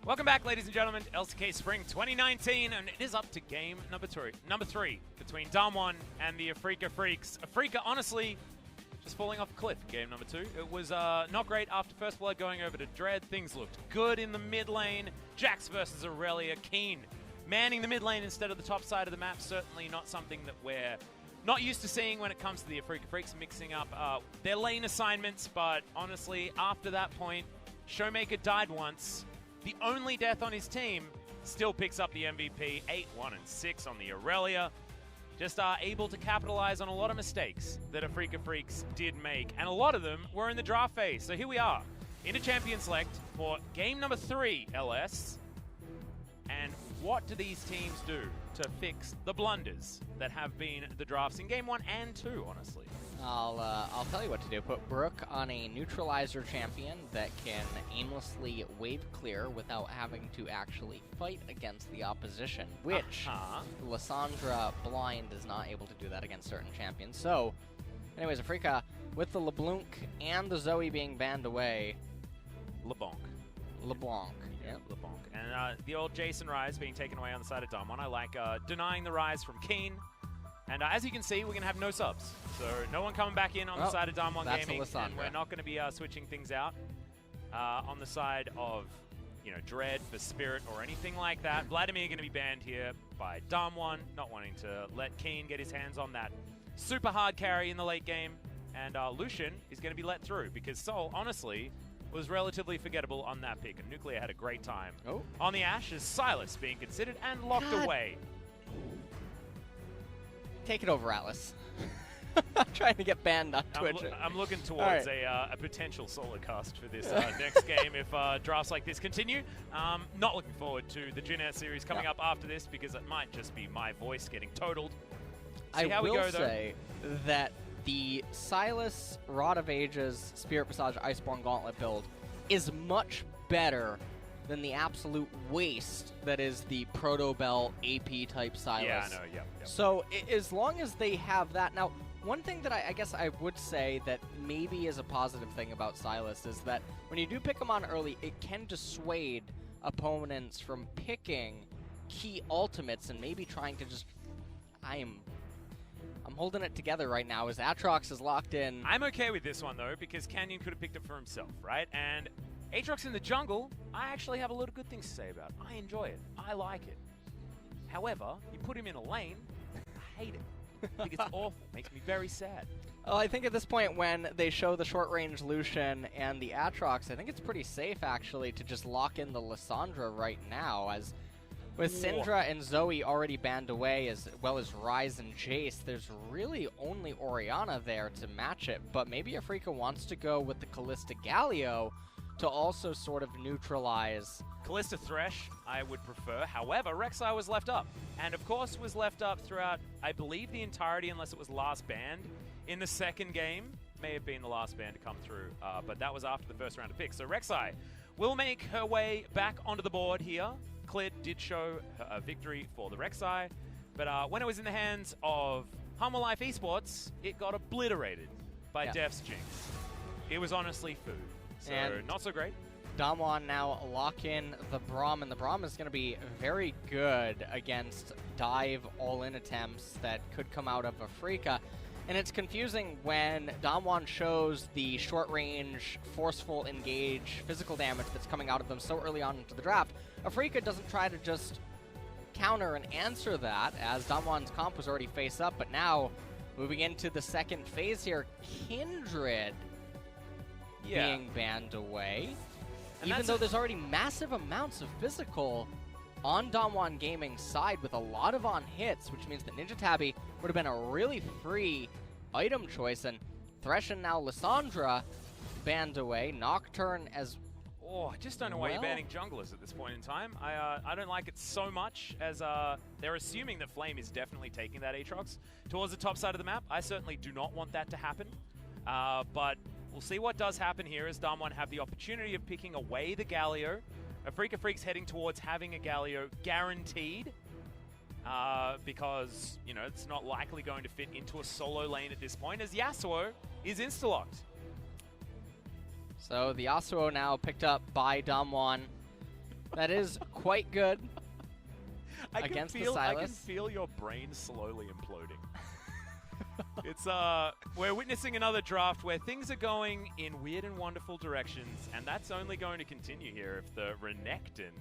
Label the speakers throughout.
Speaker 1: Welcome back, ladies and gentlemen, to LCK Spring 2019, and it is up to game number three between DAMWON and the Afreeca Freecs. Afreeca, honestly, just falling off a cliff in game number 2. It was not great after First Blood going over to Dread. Things looked good in the mid lane. Jax versus Aurelia. Kiin manning the mid lane instead of the top side of the map. Certainly not something that we're not used to seeing when it comes to the Afreeca Freecs mixing up their lane assignments. But honestly, after that point, ShowMaker died once. The only death on his team still picks up the MVP, 8-1-6 on the Aurelia. Just able to capitalize on a lot of mistakes that Afreeca Freecs did make, and a lot of them were in the draft phase. So here we are, into Champion Select for game number 3, LS. And what do these teams do to fix the blunders that have been the drafts in game 1 and 2, honestly?
Speaker 2: I'll tell you what to do. Put Brook on a neutralizer champion that can aimlessly wave clear without having to actually fight against the opposition, which Lissandra blind is not able to do that against certain champions. So, anyways, Afreeca, with the LeBlanc and the Zoe being banned away.
Speaker 1: LeBlanc.
Speaker 2: Yeah,
Speaker 1: LeBlanc. And the old Jason Rise being taken away on the side of DAMWON. I like denying the Rise from Kiin. And as you can see, we're going to have no subs. So no one coming back in on the side of DAMWON Gaming. And we're not going to be switching things out on the side of, Dread for Spirit or anything like that. Vladimir going to be banned here by DAMWON, not wanting to let Kiin get his hands on that super hard carry in the late game. And Lucian is going to be let through because Sol, honestly, was relatively forgettable on that pick. And Nuclear had a great time on the Ashe as Sylas being considered and locked away.
Speaker 2: Take it over, Atlas. I'm trying to get banned on Twitch.
Speaker 1: I'm looking towards a potential solo cast for this next game if drafts like this continue. Not looking forward to the Jin Air series coming up after this because it might just be my voice getting totaled.
Speaker 2: I will say that the Sylas Rod of Ages Spirit Visage Iceborne Gauntlet build is much better than the absolute waste that is the Proto-Bell AP type Sylas.
Speaker 1: Yeah, I know, yeah.
Speaker 2: So as long as they have that. Now, one thing that I guess I would say that maybe is a positive thing about Sylas is that when you do pick him on early, it can dissuade opponents from picking key ultimates and maybe trying to just... I'm holding it together right now as Aatrox is locked in.
Speaker 1: I'm okay with this one, though, because Canyon could have picked it for himself, right? And Aatrox in the jungle, I actually have a lot of good things to say about. I enjoy it. I like it. However, you put him in a lane, I hate it. I think it's awful. Makes me very sad.
Speaker 2: Well, I think at this point when they show the short-range Lucian and the Aatrox, I think it's pretty safe, actually, to just lock in the Lissandra right now, as with Syndra and Zoe already banned away, as well as Ryze and Jace, there's really only Orianna there to match it. But maybe Afreeca wants to go with the Kalista Galio to also sort of neutralize.
Speaker 1: Kalista Thresh, I would prefer. However, Rek'Sai was left up. And of course was left up throughout, I believe, the entirety, unless it was last banned in the second game. May have been the last ban to come through, but that was after the first round of picks. So Rek'Sai will make her way back onto the board here. Clid did show a victory for the Rek'Sai, but when it was in the hands of Humble Life Esports, it got obliterated by Def's Jinx. It was honestly food, so not so great.
Speaker 2: DAMWON now lock in the Braum, and the Braum is going to be very good against dive all-in attempts that could come out of Afreeca. And it's confusing when DAMWON shows the short-range, forceful engage, physical damage that's coming out of them so early on into the draft. Afreeca doesn't try to just counter and answer that, as DAMWON's comp was already face up, but now, moving into the second phase here, Kindred being banned away. And even though there's already massive amounts of physical on DAMWON Gaming's side with a lot of on-hits, which means that Ninja Tabby would have been a really free item choice, and Thresh and now Lissandra banned away. Nocturne as
Speaker 1: I just don't know why you're banning junglers at this point in time. I don't like it so much, as they're assuming that Flame is definitely taking that Aatrox towards the top side of the map. I certainly do not want that to happen, but we'll see what does happen here as DAMWON have the opportunity of picking away the Galio. Afreeca Freecs heading towards having a Galio guaranteed, because, it's not likely going to fit into a solo lane at this point, as Yasuo is insta-locked.
Speaker 2: So the Yasuo now picked up by DAMWON. That is quite good against the Sylas.
Speaker 1: I can feel your brain slowly imploding. It's we're witnessing another draft where things are going in weird and wonderful directions, and that's only going to continue here if the Renekton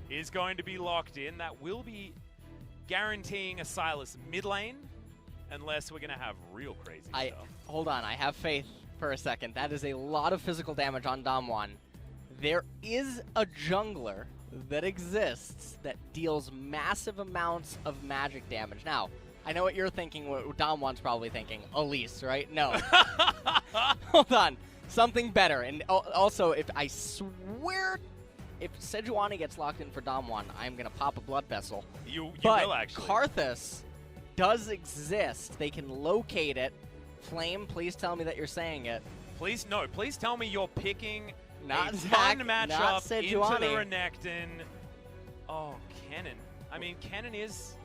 Speaker 1: is going to be locked in. That will be guaranteeing a Sylas mid lane, unless we're going to have real crazy stuff.
Speaker 2: Hold on, I have faith for a second. That is a lot of physical damage on DAMWON. There is a jungler that exists that deals massive amounts of magic damage. Now, I know what you're thinking, what DAMWON's probably thinking. Elise, right? No. Hold on. Something better. And also, if I swear, if Sejuani gets locked in for DAMWON, I'm going to pop a blood vessel.
Speaker 1: You will, actually.
Speaker 2: Kha'Zix does exist. They can locate it. Flame, please tell me that you're saying it.
Speaker 1: Please tell me you're picking
Speaker 2: not
Speaker 1: a
Speaker 2: Zach,
Speaker 1: fun matchup into the
Speaker 2: Sejuani.
Speaker 1: Renekton. Oh, Kennen. I mean, Kennen is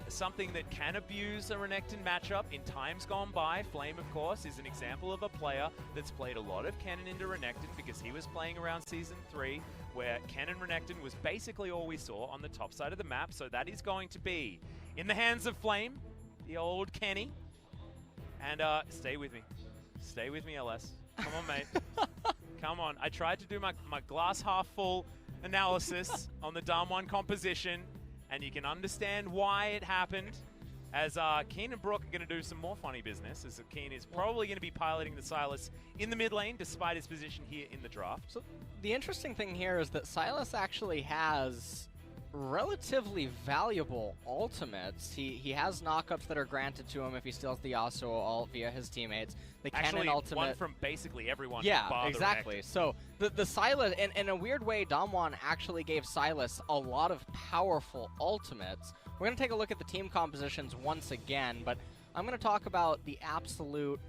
Speaker 1: something that can abuse a Renekton matchup in times gone by. Flame, of course, is an example of a player that's played a lot of Kennen into Renekton because he was playing around Season 3, where Kennen Renekton was basically all we saw on the top side of the map, so that is going to be in the hands of Flame, the old Kenny. And stay with me. Stay with me, LS. Come on, mate. Come on. I tried to do my glass half full analysis on the DAMWON composition, and you can understand why it happened, as Kiin and Brook are going to do some more funny business, as Kiin is probably going to be piloting the Sylas in the mid lane, despite his position here in the draft.
Speaker 2: So the interesting thing here is that Sylas actually has relatively valuable ultimates. He has knockups that are granted to him if he steals the Yasuo ult via his teammates. The
Speaker 1: Actually,
Speaker 2: Kennen ultimate,
Speaker 1: one from basically everyone.
Speaker 2: yeah, exactly. So the Sylas, in a weird way, DAMWON actually gave Sylas a lot of powerful ultimates. We're going to take a look at the team compositions once again, but I'm going to talk about the absolute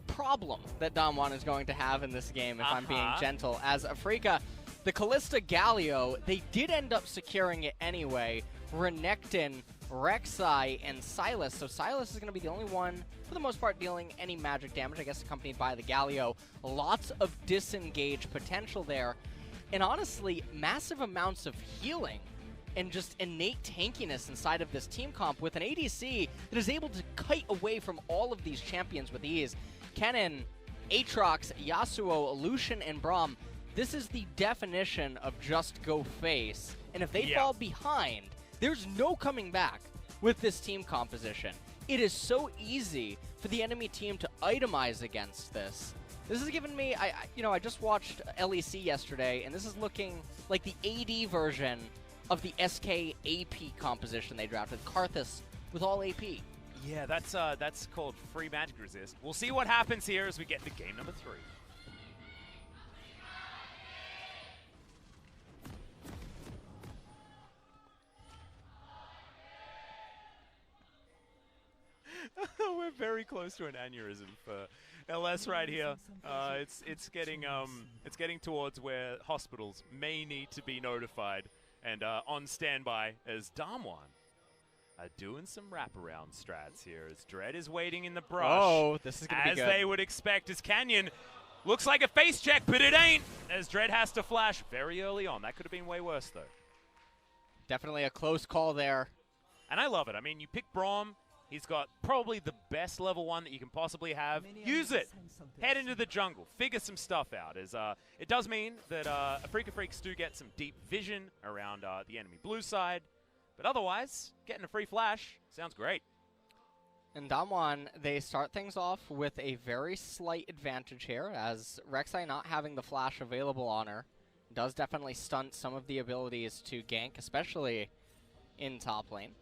Speaker 2: problem that DAMWON is going to have in this game, if I'm being gentle. As Afreeca, the Kalista Galio, they did end up securing it anyway. Renekton, Rek'Sai, and Sylas. So Sylas is going to be the only one, for the most part, dealing any magic damage, I guess accompanied by the Galio. Lots of disengage potential there. And honestly, massive amounts of healing and just innate tankiness inside of this team comp with an ADC that is able to kite away from all of these champions with ease. Kennen, Aatrox, Yasuo, Lucian, and Braum. This is the definition of just go face. And if they fall behind, there's no coming back with this team composition. It is so easy for the enemy team to itemize against this. This has given me, I just watched LEC yesterday, and this is looking like the AD version of the SK AP composition they drafted. Kha'Zix with all AP.
Speaker 1: Yeah, that's called free magic resist. We'll see what happens here as we get to game number 3. We're very close to an aneurysm for LS right here. It's getting towards where hospitals may need to be notified and on standby, as DAMWON are doing some wraparound strats here as Dread is waiting in the brush.
Speaker 2: Oh, this is gonna be good.
Speaker 1: As they would expect, as Canyon looks like a face check, but it ain't, as Dread has to flash very early on. That could have been way worse though.
Speaker 2: Definitely a close call there.
Speaker 1: And I love it. I mean, you pick Braum. He's got probably the best level 1 that you can possibly have. Use it. Head into the jungle. Figure some stuff out. As it does mean that Afreeca Freecs do get some deep vision around the enemy blue side. But otherwise, getting a free flash sounds great.
Speaker 2: And DAMWON, they start things off with a very slight advantage here, as Rek'Sai not having the flash available on her does definitely stunt some of the abilities to gank, especially in top lane.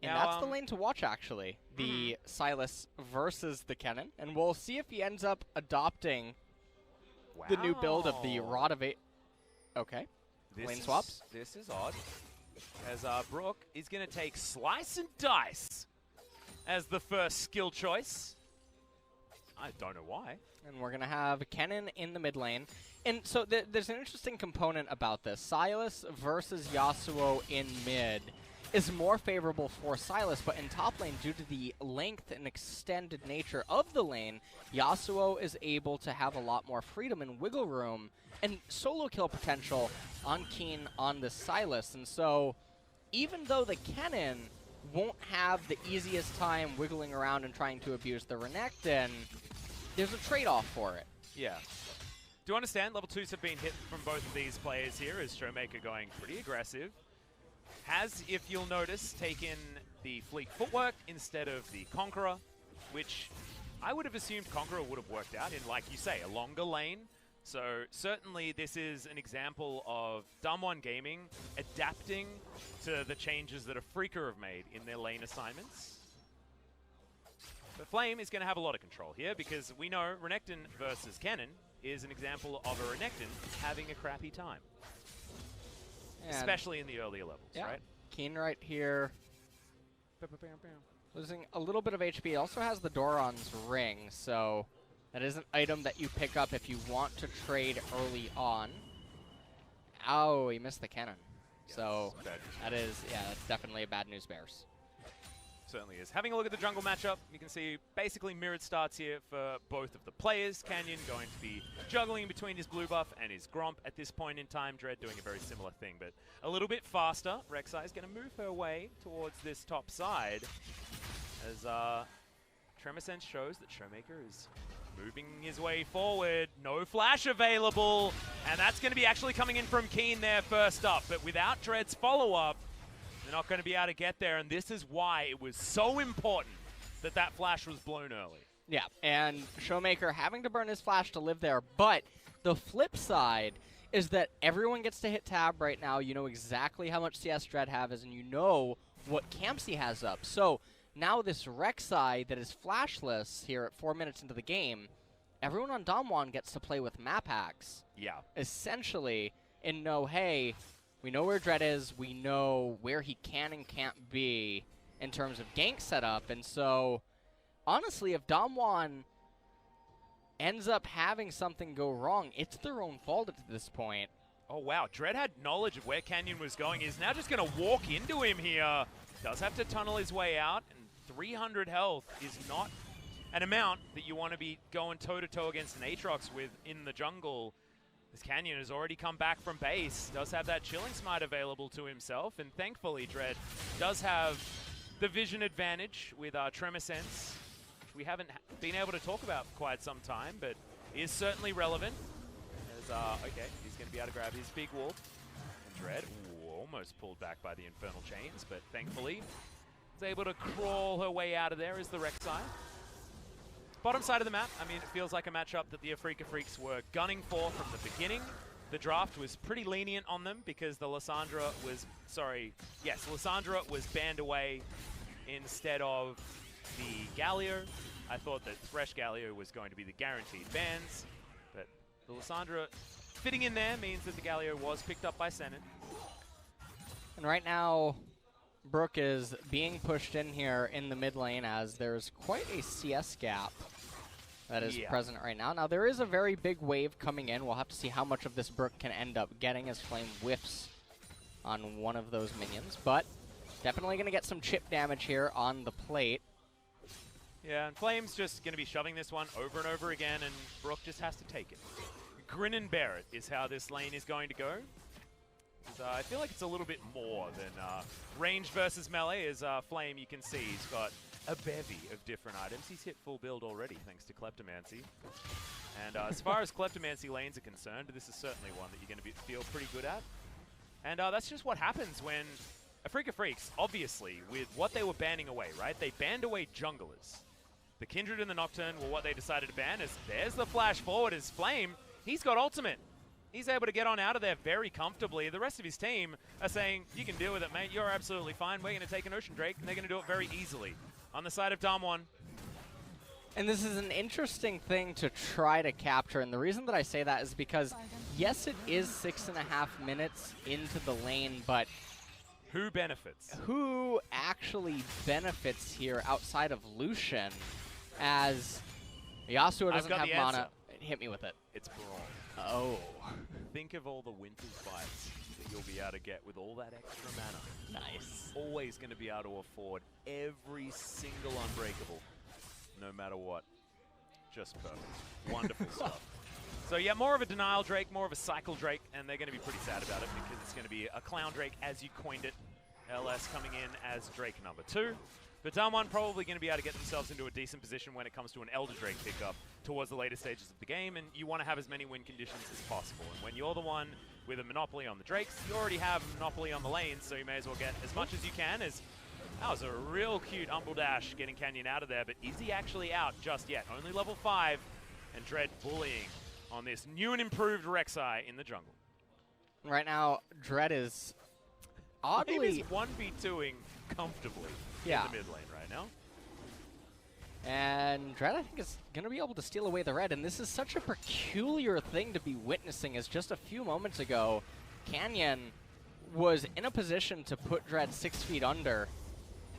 Speaker 2: And
Speaker 1: now,
Speaker 2: that's the lane to watch, actually. The Sylas versus the Kennen. And we'll see if he ends up adopting the new build of the Rod of 8. Okay. Lane swaps.
Speaker 1: This is odd. As Brook is going to take Slice and Dice as the first skill choice. I don't know why.
Speaker 2: And we're going to have Kennen in the mid lane. And so there's an interesting component about this. Sylas versus Yasuo in mid. is more favorable for Sylas, but in top lane, due to the length and extended nature of the lane, Yasuo is able to have a lot more freedom and wiggle room and solo kill potential on Kiin on the Sylas. And so, even though the Kennen won't have the easiest time wiggling around and trying to abuse the Renekton, there's a trade-off for it.
Speaker 1: Yeah. Do understand, level 2s have been hit from both of these players here, as ShowMaker going pretty aggressive. Has, if you'll notice, taken the Fleet footwork instead of the Conqueror, which I would have assumed Conqueror would have worked out in, like you say, a longer lane. So certainly this is an example of DAMWON Gaming adapting to the changes that Afreeca have made in their lane assignments. But Flame is going to have a lot of control here because we know Renekton versus Kennen is an example of a Renekton having a crappy time. And especially in the earlier levels, right?
Speaker 2: Kiin right here. Losing a little bit of HP. Also has the Doran's ring, so that is an item that you pick up if you want to trade early on. Oh, he missed the Kennen. Yes, so that is, that's definitely a bad news bears.
Speaker 1: Certainly is. Having a look at the jungle matchup, you can see basically mirrored starts here for both of the players. Canyon going to be juggling between his blue buff and his Gromp at this point in time. Dread doing a very similar thing, but a little bit faster. Rek'Sai is going to move her way towards this top side as Tremor Sense shows that ShowMaker is moving his way forward. No flash available, and that's going to be actually coming in from Kiin there first up, but without Dread's follow-up, they're not going to be able to get there, and this is why it was so important that that flash was blown early.
Speaker 2: Yeah, and ShowMaker having to burn his flash to live there, but the flip side is that everyone gets to hit tab right now. You know exactly how much CS Dread has, and you know what camps he has up. So now this Rek'Sai that is flashless here at 4 minutes into the game, everyone on DAMWON gets to play with map hacks.
Speaker 1: Yeah.
Speaker 2: Essentially, and know, hey, we know where Dread is, we know where he can and can't be in terms of gank setup, and so, honestly, if DAMWON ends up having something go wrong, it's their own fault at this point.
Speaker 1: Oh, wow. Dread had knowledge of where Canyon was going. He's now just going to walk into him here. Does have to tunnel his way out, and 300 health is not an amount that you want to be going toe-to-toe against an Aatrox with in the jungle. This Canyon has already come back from base, does have that Chilling Smite available to himself, and thankfully Dread does have the vision advantage with Tremor Sense, which we haven't been able to talk about for quite some time, but is certainly relevant. As, okay, he's going to be able to grab his big wolf. And Dread, almost pulled back by the Infernal Chains, but thankfully is able to crawl her way out of there as the Rek'Sai. Bottom side of the map, I mean, it feels like a matchup that the Afreeca Freecs were gunning for from the beginning. The draft was pretty lenient on them because the Lissandra was, Lissandra was banned away instead of the Galio. I thought that Thresh Galio was going to be the guaranteed bans, but the Lissandra fitting in there means that the Galio was picked up by Senan.
Speaker 2: And right now, Brook is being pushed in here in the mid lane as there's quite a CS gap that is present right now. Now, there is a very big wave coming in. We'll have to see how much of this Brook can end up getting as Flame whiffs on one of those minions, but definitely going to get some chip damage here on the plate.
Speaker 1: Yeah, and Flame's just going to be shoving this one over and over again, and Brook just has to take it. Grin and bear it is how this lane is going to go. I feel like it's a little bit more than range versus melee. As Flame, you can see he's got a bevy of different items. He's hit full build already, thanks to Kleptomancy. And as far as Kleptomancy lanes are concerned, this is certainly one that you're going to feel pretty good at. And that's just what happens when Afreeca Freecs, obviously, with what they were banning away, right? They banned away junglers. The Kindred and the Nocturne were what they decided to ban. As there's the flash forward as Flame. He's got ultimate. He's able to get on out of there very comfortably. The rest of his team are saying, you can deal with it, mate. You're absolutely fine. We're going to take an Ocean Drake, and they're going to do it very easily. On the side of DAMWON.
Speaker 2: And this is an interesting thing to try to capture, and the reason that I say that is because, yes, it is 6.5 minutes into the lane, but
Speaker 1: who benefits?
Speaker 2: Who actually benefits here outside of Lucian, as Yasuo doesn't have mana. Hit me with it.
Speaker 1: It's Braum.
Speaker 2: Oh.
Speaker 1: Think of all the winter's bites that you'll be able to get with all that extra mana.
Speaker 2: Nice.
Speaker 1: Always going to be able to afford every single unbreakable, no matter what. Just perfect. Wonderful stuff. So yeah, more of a denial Drake, more of a cycle Drake, and they're going to be pretty sad about it because it's going to be a clown Drake as you coined it. LS coming in as Drake number 2. But DAMWON probably going to be able to get themselves into a decent position when it comes to an Elder Drake pickup towards the later stages of the game, and you want to have as many win conditions as possible. And when you're the one with a monopoly on the Drakes, you already have a monopoly on the lanes, so you may as well get as much as you can. As that was a real cute Umbral Dash getting Canyon out of there, but is he actually out just yet? Only level 5, and Dread bullying on this new and improved Rek'Sai in the jungle.
Speaker 2: Right now, Dread is oddly...
Speaker 1: He's 1v2ing comfortably in the mid lane right now.
Speaker 2: And Dread, I think, is going to be able to steal away the red. And this is such a peculiar thing to be witnessing, as just a few moments ago, Canyon was in a position to put Dread 6 feet under.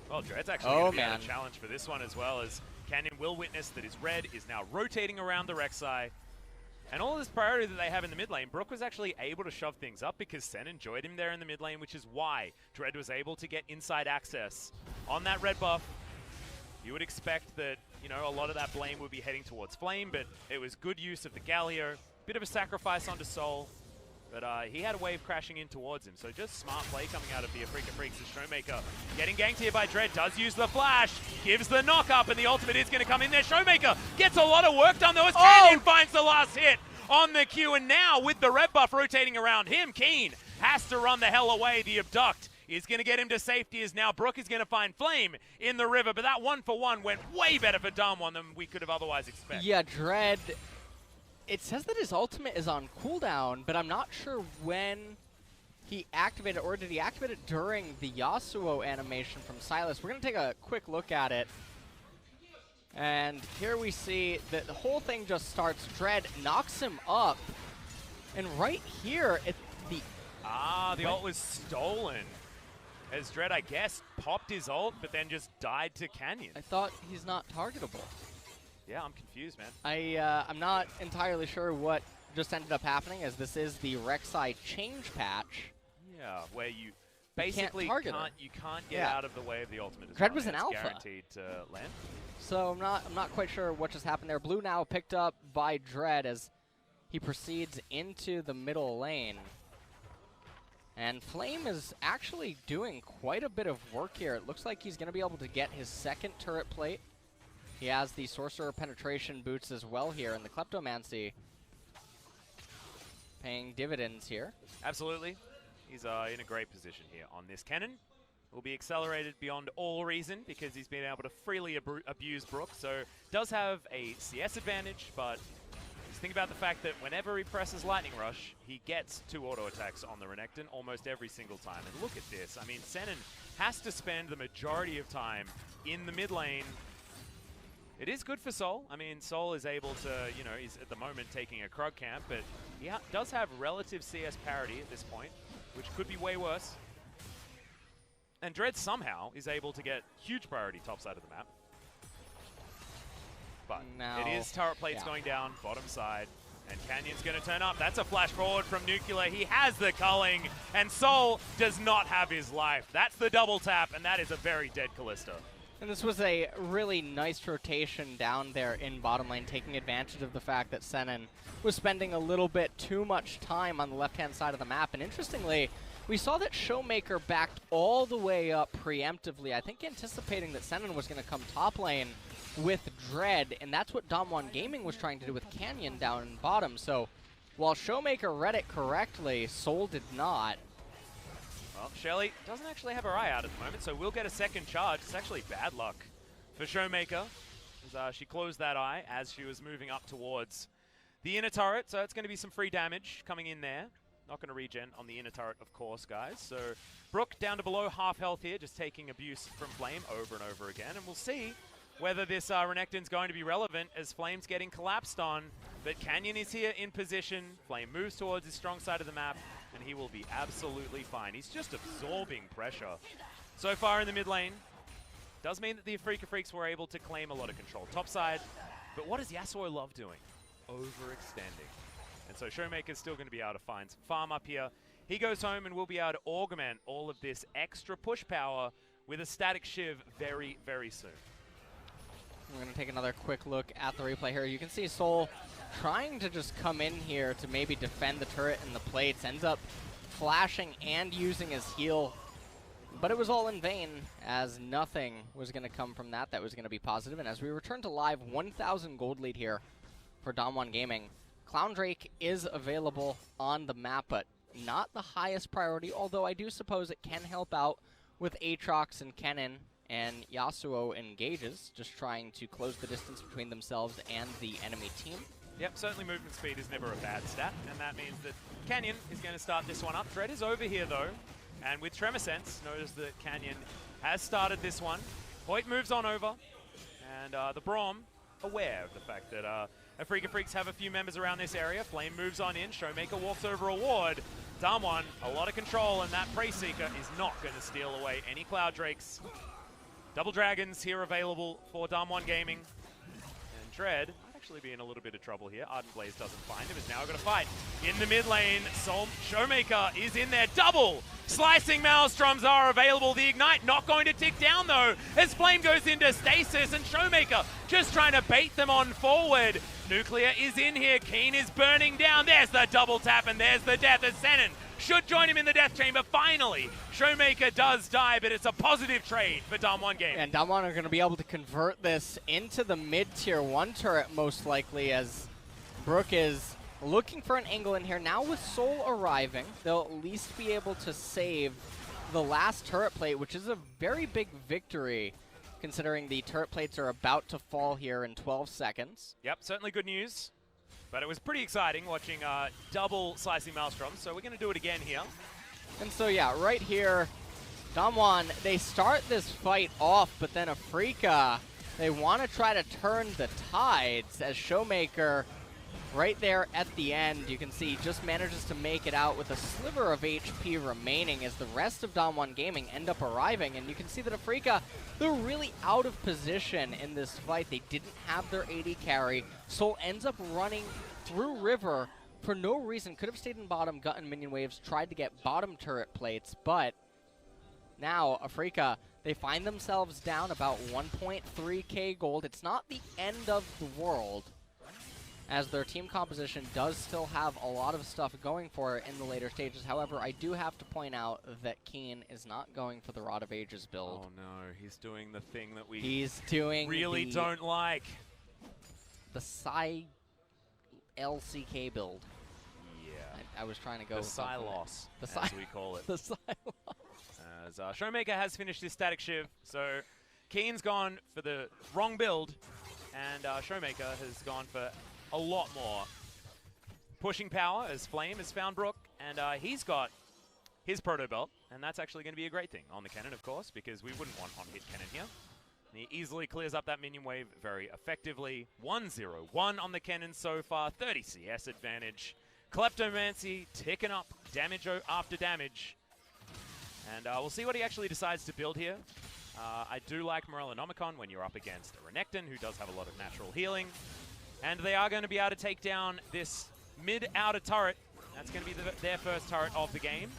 Speaker 1: Well, Dread's actually going to be a challenge for this one as well, as Canyon will witness that his red is now rotating around the Rek'Sai. And all this priority that they have in the mid lane, Brook was actually able to shove things up because Sen enjoyed him there in the mid lane, which is why Dread was able to get inside access on that red buff. You would expect that, you know, a lot of that blame would be heading towards Flame, but it was good use of the Galio. Bit of a sacrifice onto Sol, but he had a wave crashing in towards him. So just smart play coming out of the Afreeca Freecs as ShowMaker getting ganked here by Dread, does use the flash, gives the knock up, and the ultimate is going to come in there. ShowMaker gets a lot of work done though as Kenan finds the last hit on the Q, and now with the red buff rotating around him, Kiin has to run the hell away. The abduct is going to get him to safety, as now Brook is going to find Flame in the river, but that 1-for-1 went way better for DAMWON than we could have otherwise expected.
Speaker 2: Yeah, Dread, it says that his ultimate is on cooldown, but I'm not sure when he activated, or did he activate it during the Yasuo animation from Sylas? We're going to take a quick look at it. And here we see that the whole thing just starts. Dread knocks him up, and right here,
Speaker 1: the ult was stolen. As Dread, I guess, popped his ult, but then just died to Canyon.
Speaker 2: I thought he's not targetable.
Speaker 1: Yeah, I'm confused, man.
Speaker 2: I'm not entirely sure what just ended up happening, as this is the Rek'Sai change patch.
Speaker 1: Yeah, where you basically can't get out of the way of the ultimate.
Speaker 2: Dread was an alpha.
Speaker 1: Guaranteed to land.
Speaker 2: So I'm not quite sure what just happened there. Blue now picked up by Dread as he proceeds into the middle lane. And Flame is actually doing quite a bit of work here. It looks like he's going to be able to get his second turret plate. He has the Sorcerer Penetration boots as well here, and the Kleptomancy paying dividends here.
Speaker 1: Absolutely. He's in a great position here on this. Kennen will be accelerated beyond all reason because he's been able to freely abuse Brook, so does have a CS advantage, but just think about the fact that whenever he presses Lightning Rush, he gets 2 auto attacks on the Renekton almost every single time. And look at this. I mean, Senan has to spend the majority of time in the mid lane. It is good for Sol. I mean, Sol is able to, you know, he's at the moment taking a Krug camp, but he does have relative CS parity at this point, which could be way worse. And Dread somehow is able to get huge priority top side of the map. But it is turret plates going down, bottom side, and Canyon's going to turn up. That's a flash forward from Nuclear. He has the culling, and Sol does not have his life. That's the double tap, and that is a very dead Kalista.
Speaker 2: And this was a really nice rotation down there in bottom lane, taking advantage of the fact that Senan was spending a little bit too much time on the left-hand side of the map. And interestingly, we saw that ShowMaker backed all the way up preemptively, I think anticipating that Senan was going to come top lane with Dread, and that's what DAMWON Gaming was trying to do with Canyon down in bottom. So while ShowMaker read it correctly, Sol did not.
Speaker 1: Well, Shelly doesn't actually have her eye out at the moment, so we'll get a second charge. It's actually bad luck for ShowMaker, as she closed that eye as she was moving up towards the inner turret, so it's going to be some free damage coming in there. Not going to regen on the inner turret, of course, guys. So Brook down to below half health here, just taking abuse from Flame over and over again. And we'll see whether this Renekton's going to be relevant as Flame's getting collapsed on. But Canyon is here in position. Flame moves towards his strong side of the map, and he will be absolutely fine. He's just absorbing pressure so far in the mid lane. Does mean that the Afreeca Freecs were able to claim a lot of control topside. But what does Yasuo love doing? overextending. And so ShowMaker's still going to be able to find some farm up here. He goes home and will be able to augment all of this extra push power with a static Shiv very, very soon.
Speaker 2: We're going to take another quick look at the replay here. You can see SSol trying to just come in here to maybe defend the turret and the plates. Ends up flashing and using his heal. But it was all in vain, as nothing was going to come from that was going to be positive. And as we return to live, 1,000 gold lead here for DAMWON Gaming. Clown Drake is available on the map, but not the highest priority, although I do suppose it can help out with Aatrox and Kennen and Yasuo engages, just trying to close the distance between themselves and the enemy team.
Speaker 1: Yep, certainly movement speed is never a bad stat, and that means that Canyon is going to start this one up. Dread is over here, though, and with Tremor Sense, notice that Canyon has started this one. Hoit moves on over, and the Braum, aware of the fact that Afreeca Freecs have a few members around this area. Flame moves on in, ShowMaker walks over a ward. DAMWON, a lot of control, and that Prey Seeker is not going to steal away any Cloud Drakes. Double Dragons here available for DAMWON Gaming. And Dread might actually be in a little bit of trouble here. Ardent Blaze doesn't find him, is now going to fight. In the mid lane, ShowMaker is in there. Double slicing Maelstroms are available. The Ignite not going to tick down, though, as Flame goes into stasis, and ShowMaker just trying to bait them on forward. Nuclear is in here. Kiin is burning down. There's the double tap, and there's the death as Senan should join him in the death chamber. Finally, ShowMaker does die, but it's a positive trade for DAMWON Gaming.
Speaker 2: And DAMWON are going to be able to convert this into the mid-tier 1 turret, most likely, as Brook is looking for an angle in here. Now with SSol arriving, they'll at least be able to save the last turret plate, which is a very big victory, considering the turret plates are about to fall here in 12 seconds.
Speaker 1: Yep, certainly good news. But it was pretty exciting watching double slicing Maelstroms, so we're going to do it again here.
Speaker 2: And so, yeah, right here, DAMWON, they start this fight off, but then Afreeca, they want to try to turn the tides, as ShowMaker, right there at the end, you can see, just manages to make it out with a sliver of HP remaining as the rest of DAMWON Gaming end up arriving. And you can see that Afreeca, they're really out of position in this fight. They didn't have their AD carry. SSol ends up running through river for no reason. Could have stayed in bottom, gotten minion waves, tried to get bottom turret plates, but now Afreeca, they find themselves down about 1.3k gold. It's not the end of the world, as their team composition does still have a lot of stuff going for it in the later stages. However, I do have to point out that Kiin is not going for the Rod of Ages build.
Speaker 1: Oh no, he's doing the thing that we
Speaker 2: really
Speaker 1: don't like.
Speaker 2: The LCK build.
Speaker 1: Yeah.
Speaker 2: I was trying to go
Speaker 1: the
Speaker 2: with
Speaker 1: Sylas, as we call it.
Speaker 2: The Sylas.
Speaker 1: As ShowMaker has finished his static Shiv, so Kiin's gone for the wrong build, and ShowMaker has gone for a lot more pushing power, as Flame has found Brook, and he's got his proto belt, and that's actually going to be a great thing on the Kennen, of course, because we wouldn't want on-hit Kennen here. And he easily clears up that minion wave very effectively. 1-0-1 on the Kennen so far, 30 CS advantage. Kleptomancy ticking up damage after damage. And we'll see what he actually decides to build here. I do like Morellonomicon when you're up against a Renekton, who does have a lot of natural healing. And they are going to be able to take down this mid-outer turret. That's going to be their first turret of the game.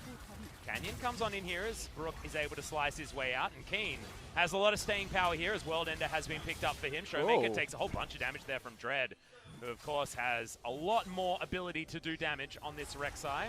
Speaker 1: Canyon comes on in here as Brook is able to slice his way out. And Kiin has a lot of staying power here as World Ender has been picked up for him. ShowMaker takes a whole bunch of damage there from Dread, who of course has a lot more ability to do damage on this Rek'Sai.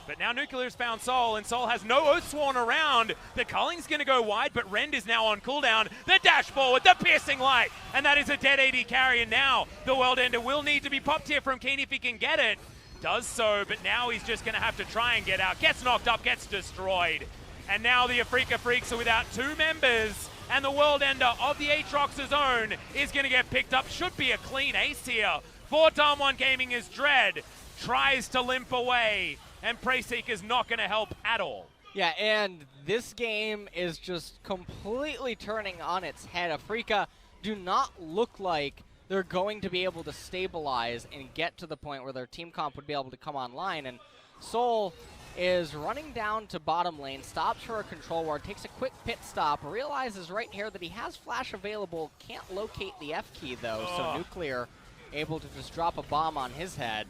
Speaker 1: But now Nuclear's found SSol, and SSol has no Oathsworn around. The culling's going to go wide, but Rend is now on cooldown. The dash forward, the piercing light, and that is a dead AD carry. And now the World Ender will need to be popped here from Kiin if he can get it. Does so, but now he's just going to have to try and get out. Gets knocked up, gets destroyed. And now the Afreeca Freecs are without 2 members, and the World Ender of the Aatrox's own is going to get picked up. Should be a clean ace here for DAMWON Gaming as Dread tries to limp away, and Preyseek is not going to help at all.
Speaker 2: Yeah, and this game is just completely turning on its head. Afreeca do not look like they're going to be able to stabilize and get to the point where their team comp would be able to come online. And SSol is running down to bottom lane, stops for a control ward, takes a quick pit stop, realizes right here that he has flash available, can't locate the F key though, so Nuclear able to just drop a bomb on his head.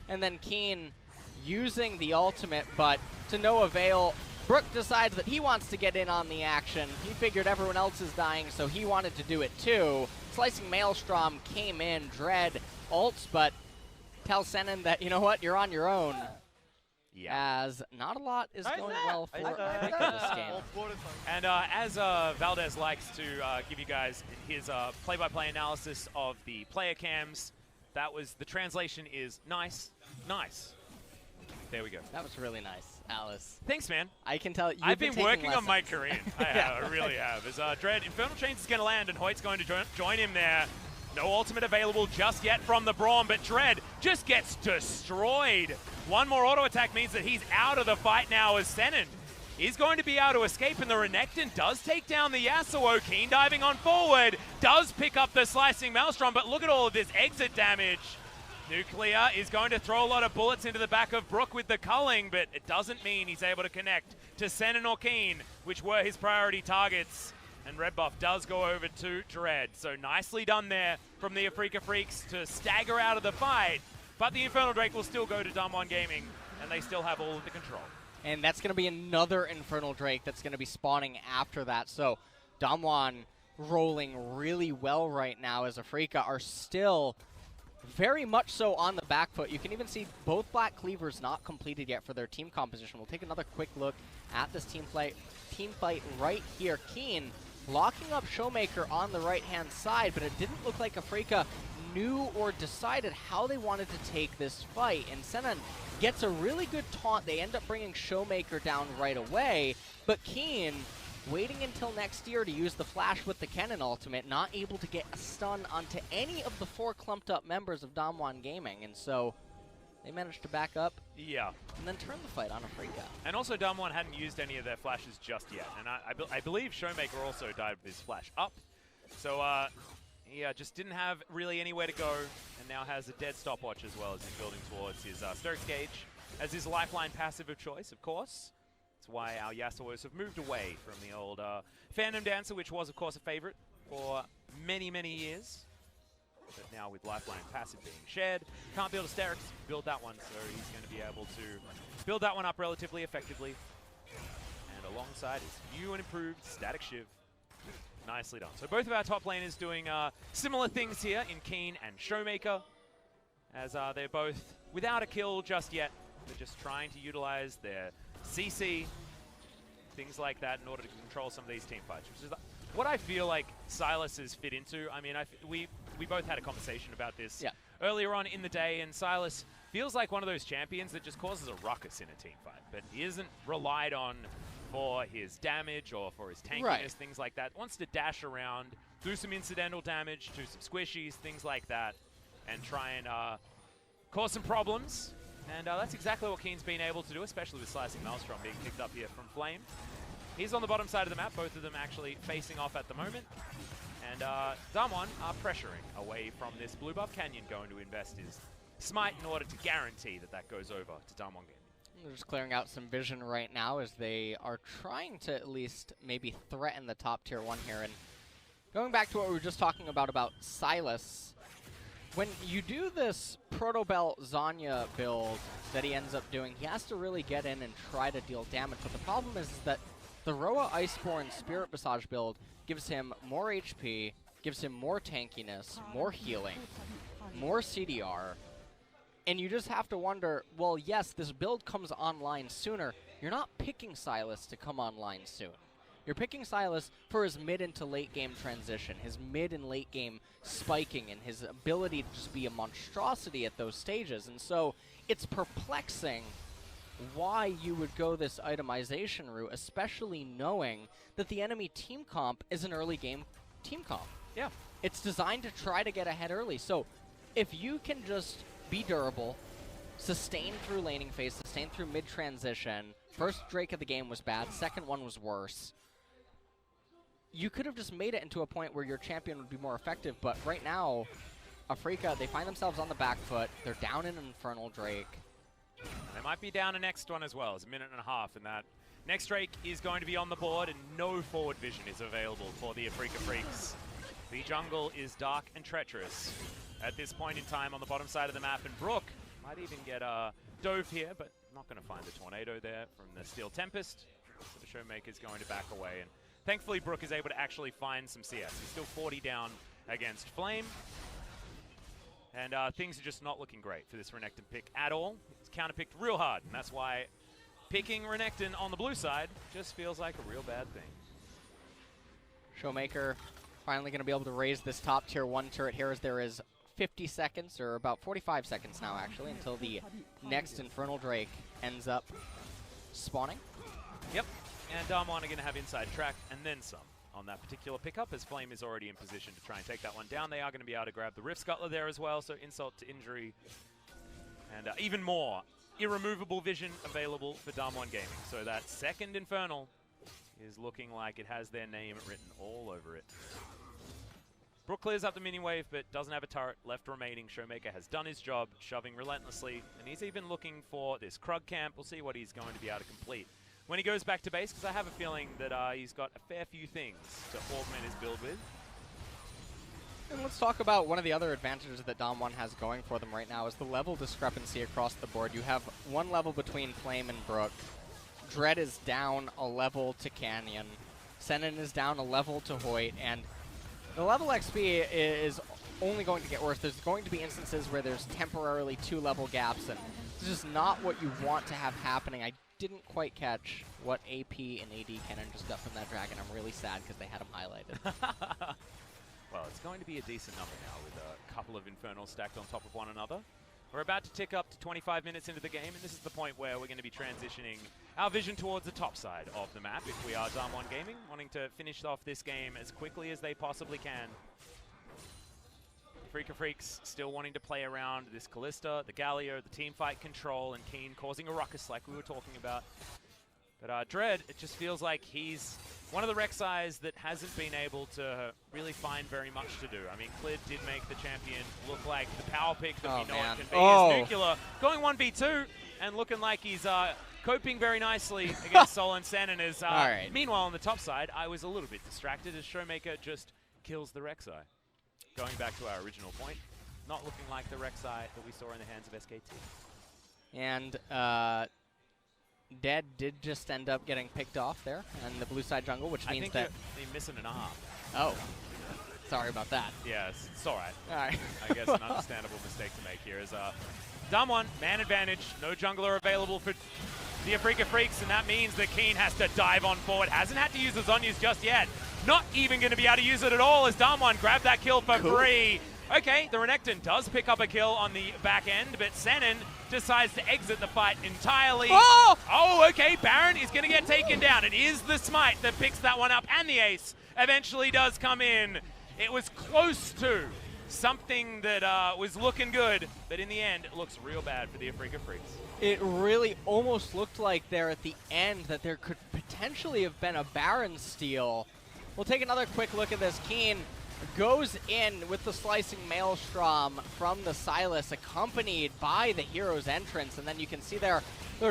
Speaker 2: And then Kiin using the ultimate, but to no avail. Brook decides that he wants to get in on the action. He figured everyone else is dying, so he wanted to do it too. Slicing Maelstrom came in, Dread ults, but tells Senan that, you know what, you're on your own. Yeah. As not a lot is going well for Afreeca this game.
Speaker 1: And as Valdez likes to give you guys his play-by-play analysis of the player cams, that was, the translation is nice, nice. There we go.
Speaker 2: That was really nice, Alice.
Speaker 1: Thanks, man.
Speaker 2: I can tell
Speaker 1: I've been working
Speaker 2: lessons
Speaker 1: on my Korean. I really have. As Dread, Infernal Chains is going to land, and Hoit's going to join him there. No ultimate available just yet from the Braum, but Dread just gets destroyed. One more auto attack means that he's out of the fight now as Senan is going to be able to escape, and the Renekton does take down the Yasuo. Kiin diving on forward, does pick up the slicing Maelstrom, but look at all of this exit damage. Nuclear is going to throw a lot of bullets into the back of Brook with the culling, but it doesn't mean he's able to connect to Senan or Kiin, which were his priority targets. And red buff does go over to Dread. So nicely done there from the Afreeca Freecs to stagger out of the fight. But the Infernal Drake will still go to DAMWON Gaming, and they still have all of the control.
Speaker 2: And that's going to be another Infernal Drake that's going to be spawning after that. So DAMWON rolling really well right now as Afreeca are still very much so on the back foot. You can even see both Black Cleavers not completed yet for their team composition. We'll take another quick look at this team fight right here. Kiin locking up ShowMaker on the right-hand side, but it didn't look like Afreeca knew or decided how they wanted to take this fight. And Senan gets a really good taunt. They end up bringing ShowMaker down right away, but Kiin waiting until next year to use the flash with the Kennen ultimate, not able to get a stun onto any of the 4 clumped up members of DAMWON Gaming, and so they managed to back up.
Speaker 1: Yeah.
Speaker 2: And then turn the fight on Afreeca.
Speaker 1: And also DAMWON hadn't used any of their flashes just yet, and I believe ShowMaker also died with his flash up. So he just didn't have really anywhere to go, and now has a dead stopwatch as well as he's building towards his Sturk's Gauge as his lifeline passive of choice, of course. That's why our Yasuos have moved away from the old Phantom Dancer, which was, of course, a favorite for many, many years. But now with lifeline passive being shared, can't build Asterix, build that one, so he's going to be able to build that one up relatively effectively. And alongside his new and improved Static Shiv. Nicely done. So both of our top laners doing similar things here in Kiin and ShowMaker, as they're both without a kill just yet. They're just trying to utilize their CC, things like that, in order to control some of these team fights, which is what I feel like Sylas is fit into. I mean, we both had a conversation about this earlier on in the day, and Sylas feels like one of those champions that just causes a ruckus in a team fight, but he isn't relied on for his damage or for his tankiness, things like that. Wants to dash around, do some incidental damage, do some squishies, things like that, and try and cause some problems. And that's exactly what Kiin's been able to do, especially with Slicing Maelstrom being picked up here from Flame. He's on the bottom side of the map, both of them actually facing off at the moment. And DAMWON are pressuring away from this blue buff. Canyon going to invest his smite in order to guarantee that that goes over to DAMWON Gaming.
Speaker 2: They're just clearing out some vision right now as they are trying to at least maybe threaten the top tier 1 here. And going back to what we were just talking about Sylas, when you do this Protobell Zanya build that he ends up doing, he has to really get in and try to deal damage. But the problem is that the Roa Iceborne Spirit Visage build gives him more HP, gives him more tankiness, more healing, more CDR. And you just have to wonder, well, yes, this build comes online sooner. You're not picking Sylas to come online soon. You're picking Sylas for his mid into late game transition, his mid and late game spiking, and his ability to just be a monstrosity at those stages. And so it's perplexing why you would go this itemization route, especially knowing that the enemy team comp is an early game team comp.
Speaker 1: Yeah.
Speaker 2: It's designed to try to get ahead early. So if you can just be durable, sustain through laning phase, sustain through mid transition, first Drake of the game was bad, second one was worse, you could have just made it into a point where your champion would be more effective, but right now, Afreeca, they find themselves on the back foot. They're down in Infernal Drake.
Speaker 1: They might be down a next one as well. It's a minute and a half, and that next Drake is going to be on the board, and no forward vision is available for the Afreeca Freecs. The jungle is dark and treacherous, at this point in time on the bottom side of the map, and Brook might even get dove here, but not going to find the tornado there from the Steel Tempest. So the ShowMaker's going to back away, and thankfully Brook is able to actually find some CS. He's still 40 down against Flame, and things are just not looking great for this Renekton pick at all. It's counterpicked real hard, and that's why picking Renekton on the blue side just feels like a real bad thing.
Speaker 2: ShowMaker finally going to be able to raise this top tier 1 turret here, as there is 50 seconds, or about 45 seconds now actually, until the next Infernal Drake ends up spawning.
Speaker 1: Yep, and DAMWON are going to have inside track and then some on that particular pickup, as Flame is already in position to try and take that one down. They are going to be able to grab the Rift Scuttler there as well, so insult to injury. And even more irremovable vision available for DAMWON Gaming. So that second Infernal is looking like it has their name written all over it. Brook clears up the mini wave, but doesn't have a turret left remaining. ShowMaker has done his job, shoving relentlessly, and he's even looking for this Krug camp. We'll see what he's going to be able to complete when he goes back to base, because I have a feeling that he's got a fair few things to augment his build with.
Speaker 2: And let's talk about one of the other advantages that DAMWON has going for them right now is the level discrepancy across the board. You have one level between Flame and Brook. Dread is down a level to Canyon. Senan is down a level to Hoit, and the level XP is only going to get worse. There's going to be instances where there's temporarily 2 level gaps, and it's just not what you want to have happening. I didn't quite catch what AP and AD Kennen just got from that dragon. I'm really sad because they had him highlighted.
Speaker 1: Well, it's going to be a decent number now with a couple of Infernals stacked on top of one another. We're about to tick up to 25 minutes into the game, and this is the point where we're going to be transitioning our vision towards the top side of the map if we are DAMWON Gaming, wanting to finish off this game as quickly as they possibly can. Afreeca Freecs still wanting to play around this Kalista, the Galio, the teamfight control, and Kiin causing a ruckus like we were talking about. But Dread, it just feels like he's one of the Rek'Sais that hasn't been able to really find very much to do. I mean, Clid did make the champion look like the power pick that we know it can be. As Nuclear going 1v2 and looking like he's coping very nicely against Sol and Senan. Meanwhile, on the top side, I was a little bit distracted as ShowMaker just kills the Rek'Sai. Going back to our original point, not looking like the Rek'Sai that we saw in the hands of SKT.
Speaker 2: And Dead did just end up getting picked off there in the blue side jungle, which means that
Speaker 1: they're missing an arm.
Speaker 2: Oh, sorry about that.
Speaker 1: Yes, it's all right.
Speaker 2: All right.
Speaker 1: I guess an understandable mistake to make here is DAMWON, man advantage, no jungler available for the Afreeca Freecs, and that means that Kiin has to dive on forward. Hasn't had to use the Zhonya's just yet. Not even going to be able to use it at all as DAMWON grabbed that kill for free. Okay, the Renekton does pick up a kill on the back end, but Senan decides to exit the fight entirely. Oh, okay, Baron is going to get taken down. It is the Smite that picks that one up, and the Ace eventually does come in. It was close to something that was looking good, but in the end, it looks real bad for the Afreeca Freecs.
Speaker 2: It really almost looked like there at the end that there could potentially have been a Baron steal. We'll take another quick look at this. Kiin goes in with the slicing maelstrom from the Sylas, accompanied by the hero's entrance, and then you can see they're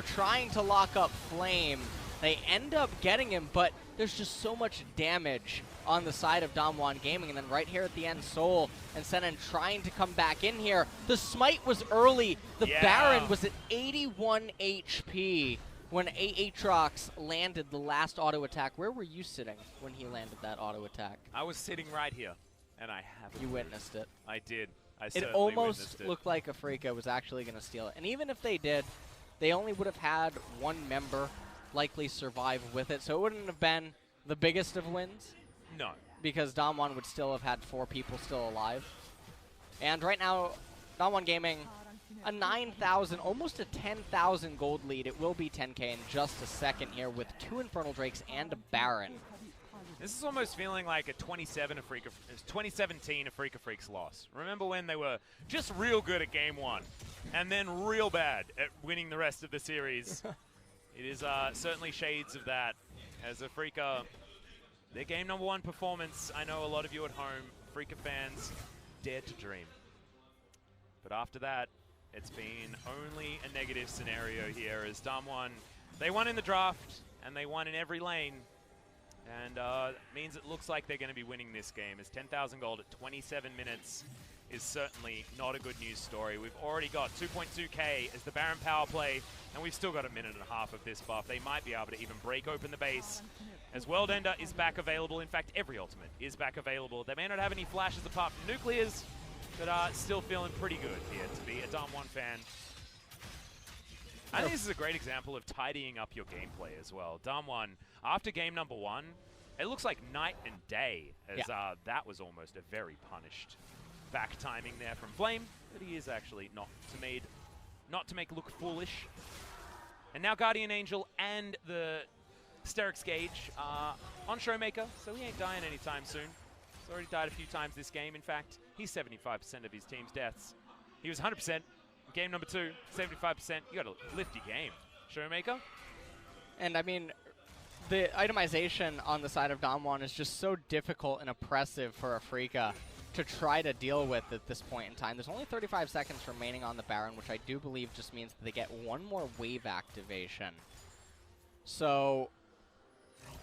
Speaker 2: trying to lock up Flame. They end up getting him, but there's just so much damage on the side of DAMWON Gaming, and then right here at the end, Sol and Senan trying to come back in here. The Smite was early. The Baron was at 81 HP when Aatrox landed the last auto attack. Where were you sitting when he landed that auto attack?
Speaker 1: I was sitting right here, and I haven't.
Speaker 2: You witnessed it.
Speaker 1: I did.
Speaker 2: It almost looked like Afreeca was actually going to steal it. And even if they did, they only would have had one member likely survive with it, so it wouldn't have been the biggest of wins.
Speaker 1: No.
Speaker 2: Because DAMWON would still have had 4 people still alive. And right now, DAMWON Gaming, a 9,000, almost a 10,000 gold lead. It will be 10K in just a second here with 2 Infernal Drakes and a Baron.
Speaker 1: This is almost feeling like a 2017 Afreeca Freecs loss. Remember when they were just real good at game 1 and then real bad at winning the rest of the series? It is certainly shades of that as Afreeca, their game number 1 performance, I know a lot of you at home, Afreeca fans, dared to dream. But after that, it's been only a negative scenario here as DAMWON, they won in the draft and they won in every lane. And it means it looks like they're going to be winning this game as 10,000 gold at 27 minutes is certainly not a good news story. We've already got 2.2k as the Baron power play, and we've still got a minute and a half of this buff. They might be able to even break open the base. As World Ender is back available, in fact, every ultimate is back available. They may not have any flashes apart from Nuclears, but still feeling pretty good here to be a DAMWON fan. I think this is a great example of tidying up your gameplay as well. DAMWON, after game number 1, it looks like night and day, as that was almost a very punished back timing there from Flame, but he is actually not to make look foolish. And now Guardian Angel and the Sterix Gauge on ShowMaker, so he ain't dying anytime soon. He's already died a few times this game. In fact, he's 75% of his team's deaths. He was 100% in game number 2, 75%. You gotta lift your game, ShowMaker.
Speaker 2: And I mean, the itemization on the side of DAMWON is just so difficult and oppressive for Afreeca to try to deal with at this point in time. There's only 35 seconds remaining on the Baron, which I do believe just means that they get one more wave activation. So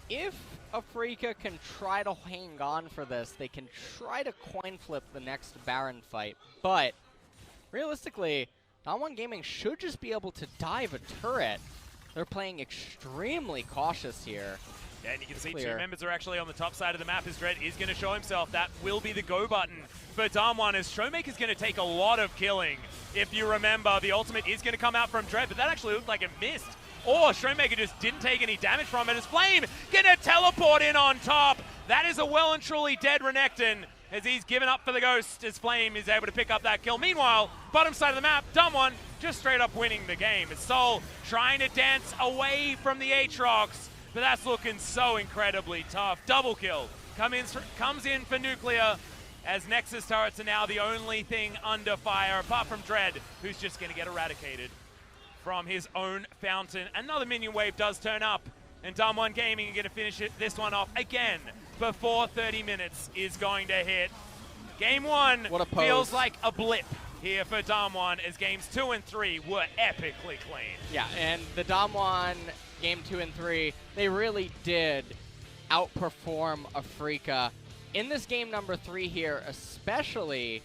Speaker 2: if Afreeca can try to hang on for this, they can try to coin flip the next Baron fight. But realistically, DAMWON Gaming should just be able to dive a turret. They're playing extremely cautious here.
Speaker 1: Yeah, and you can see two members are actually on the top side of the map as Dread is going to show himself. That will be the go button for DAMWON, as ShowMaker's going to take a lot of killing. If you remember, the ultimate is going to come out from Dread, but that actually looked like it missed. Or ShowMaker just didn't take any damage from it, as Flame going to teleport in on top. That is a well and truly dead Renekton, as he's given up for the ghost, as Flame is able to pick up that kill. Meanwhile, bottom side of the map, DAMWON just straight up winning the game. As SSol trying to dance away from the Aatrox, but that's looking so incredibly tough. Double kill comes in for Nuclear, as Nexus turrets are now the only thing under fire, apart from Dread, who's just going to get eradicated from his own fountain. Another minion wave does turn up, and DAMWON Gaming are going to finish this one off again before 30 minutes is going to hit. Game 1 feels like a blip here for DAMWON, as games 2 and 3 were epically clean.
Speaker 2: Yeah, and the DAMWON game 2 and 3, they really did outperform Afreeca. In this game number 3 here especially,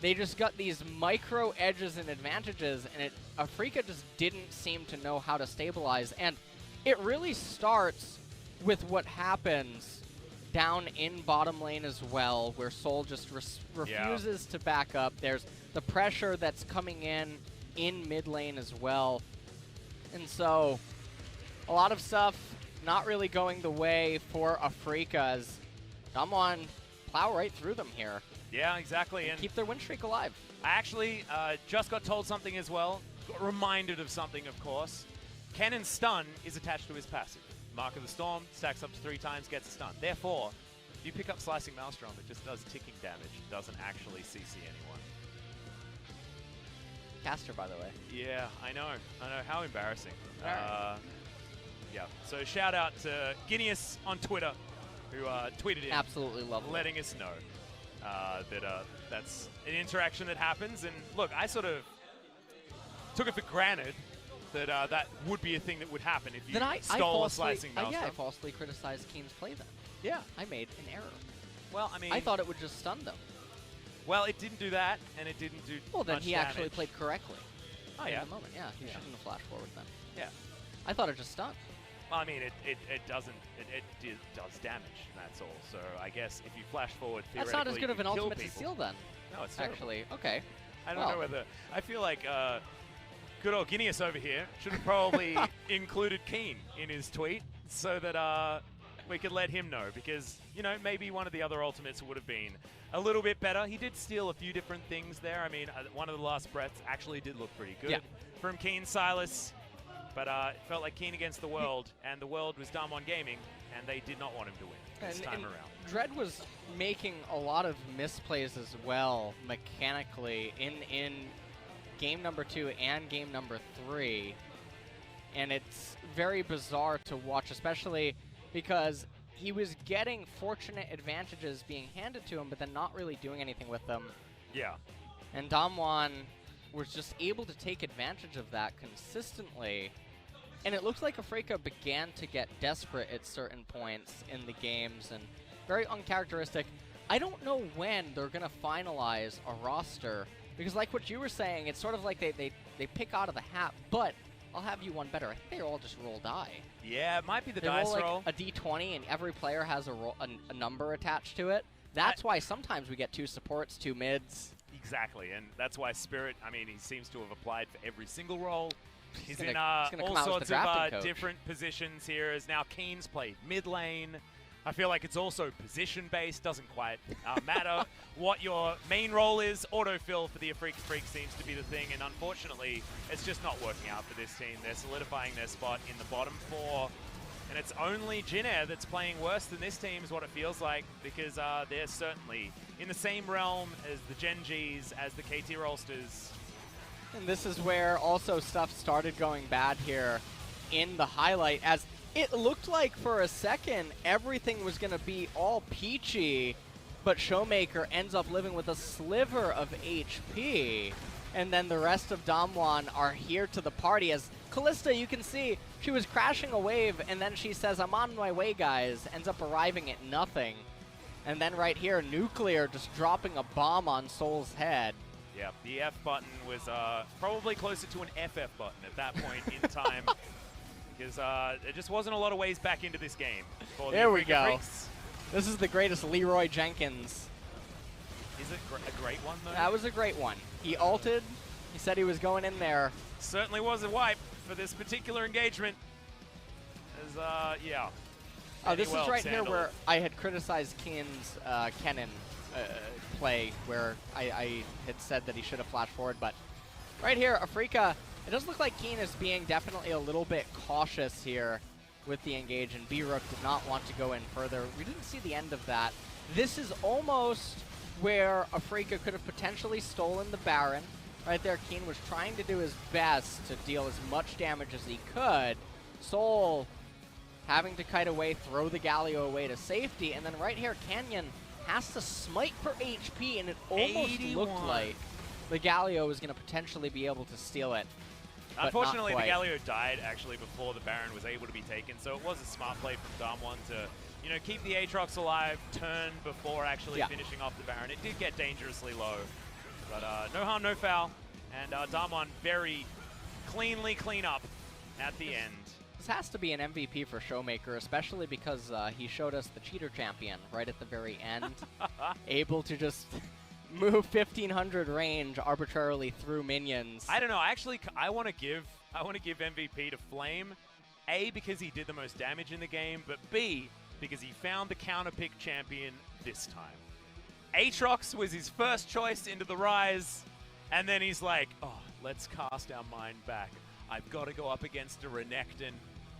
Speaker 2: they just got these micro edges and advantages, and Afreeca just didn't seem to know how to stabilize. And it really starts with what happens down in bottom lane as well, where SSol just refuses to back up. There's the pressure that's coming in mid lane as well. And so a lot of stuff not really going the way for Afreeca, as DAMWON plow right through them here.
Speaker 1: Yeah, exactly. And
Speaker 2: keep their win streak alive.
Speaker 1: I actually just got told something as well. Got reminded of something, of course. Kennen's stun is attached to his passive. Mark of the Storm, stacks up to 3 times, gets a stun. Therefore, if you pick up Slicing Maelstrom, it just does ticking damage. It doesn't actually CC anyone.
Speaker 2: Caster, by the way.
Speaker 1: Yeah, I know. How embarrassing. Yeah, so shout out to Guineas on Twitter, who tweeted in.
Speaker 2: Absolutely lovely.
Speaker 1: Letting us know that that's an interaction that happens. And look, I sort of took it for granted that that would be a thing that would happen if you stole a Slicing Maelstrom.
Speaker 2: Yeah, I falsely criticized Kiin's play then.
Speaker 1: Yeah.
Speaker 2: I made an error.
Speaker 1: Well, I mean,
Speaker 2: I thought it would just stun them.
Speaker 1: Well, it didn't do that, and it didn't do
Speaker 2: Well, then
Speaker 1: much
Speaker 2: he
Speaker 1: damage.
Speaker 2: actually played correctly.
Speaker 1: Oh,
Speaker 2: in
Speaker 1: yeah.
Speaker 2: the moment, yeah. He shouldn't have flash forward then.
Speaker 1: Yeah.
Speaker 2: I thought it just stunned.
Speaker 1: Well, I mean, it doesn't. It does damage, that's all. So I guess if you flash forward, theoretically,
Speaker 2: that's not as good of an ultimate to
Speaker 1: people.
Speaker 2: steal then.
Speaker 1: No, it's terrible.
Speaker 2: Actually, okay.
Speaker 1: I don't know whether... I feel like good old Guineas over here should have probably included Kiin in his tweet so that we could let him know, because, you know, maybe one of the other ultimates would have been a little bit better. He did steal a few different things there. I mean, one of the last breaths actually did look pretty good from Kiin Sylas, but it felt like Kiin against the world, and the world was DAMWON Gaming, and they did not want him to win this time around.
Speaker 2: Dread was making a lot of misplays as well, mechanically, in game number 2 and game number 3, and it's very bizarre to watch, especially because he was getting fortunate advantages being handed to him, but then not really doing anything with them.
Speaker 1: Yeah.
Speaker 2: And DAMWON was just able to take advantage of that consistently. And it looks like Afreeca began to get desperate at certain points in the games, and very uncharacteristic. I don't know when they're going to finalize a roster, because like what you were saying, it's sort of like they pick out of the hat, but I'll have you one better. I think they all just roll die.
Speaker 1: Yeah, it might be the
Speaker 2: they
Speaker 1: dice
Speaker 2: roll like a d20, and every player has a number attached to it. That's why sometimes we get 2 supports, 2 mids.
Speaker 1: Exactly, and that's why Spirit, I mean, he seems to have applied for every single role. He's in
Speaker 2: all
Speaker 1: sorts of different positions here, as now Kiin's played mid lane. I feel like it's also position-based, doesn't quite matter what your main role is. Autofill for the Afreeca Freecs seems to be the thing, and unfortunately, it's just not working out for this team. They're solidifying their spot in the bottom 4, and it's only Jinair that's playing worse than this team is what it feels like, because they're certainly in the same realm as the Gen Gs, as the KT Rollsters.
Speaker 2: And this is where also stuff started going bad here in the highlight, as it looked like for a second everything was going to be all peachy, but ShowMaker ends up living with a sliver of HP. And then the rest of DAMWON are here to the party, as Kalista, you can see, she was crashing a wave, and then she says, "I'm on my way, guys," ends up arriving at nothing. And then right here, Nuclear just dropping a bomb on Sol's head.
Speaker 1: Yeah, the F button was probably closer to an FF button at that point in time. Because there just wasn't a lot of ways back into this game.
Speaker 2: There we go. This is the greatest Leroy Jenkins.
Speaker 1: Is it a great one, though?
Speaker 2: That was a great one. He ulted. He said he was going in there.
Speaker 1: Certainly was a wipe for this particular engagement. As, yeah.
Speaker 2: This is right here where I had criticized Kiin's Kennen play, where I had said that he should have flashed forward. But right here, Afreeca, it does look like Kiin is being definitely a little bit cautious here with the engage, and Brook did not want to go in further. We didn't see the end of that. This is almost where Afreeca could have potentially stolen the Baron. Right there, Kiin was trying to do his best to deal as much damage as he could. Sol having to kite away, throw the Galio away to safety, and then right here, Kennen has to smite for HP, and it almost looked like the Galio was going to potentially be able to steal it.
Speaker 1: Unfortunately, the Galio died actually before the Baron was able to be taken, so it was a smart play from DAMWON to, you know, keep the Aatrox alive, turn before actually finishing off the Baron. It did get dangerously low, but no harm, no foul, and DAMWON very cleanly clean up at the end.
Speaker 2: This has to be an MVP for ShowMaker, especially because he showed us the cheater champion right at the very end, able to just move 1500 range arbitrarily through minions.
Speaker 1: I don't know. Actually, I want to give MVP to Flame, A, because he did the most damage in the game, but B, because he found the counter pick champion this time. Aatrox was his first choice into the Rise, and then he's like, oh, let's cast our mind back. I've got to go up against a Renekton.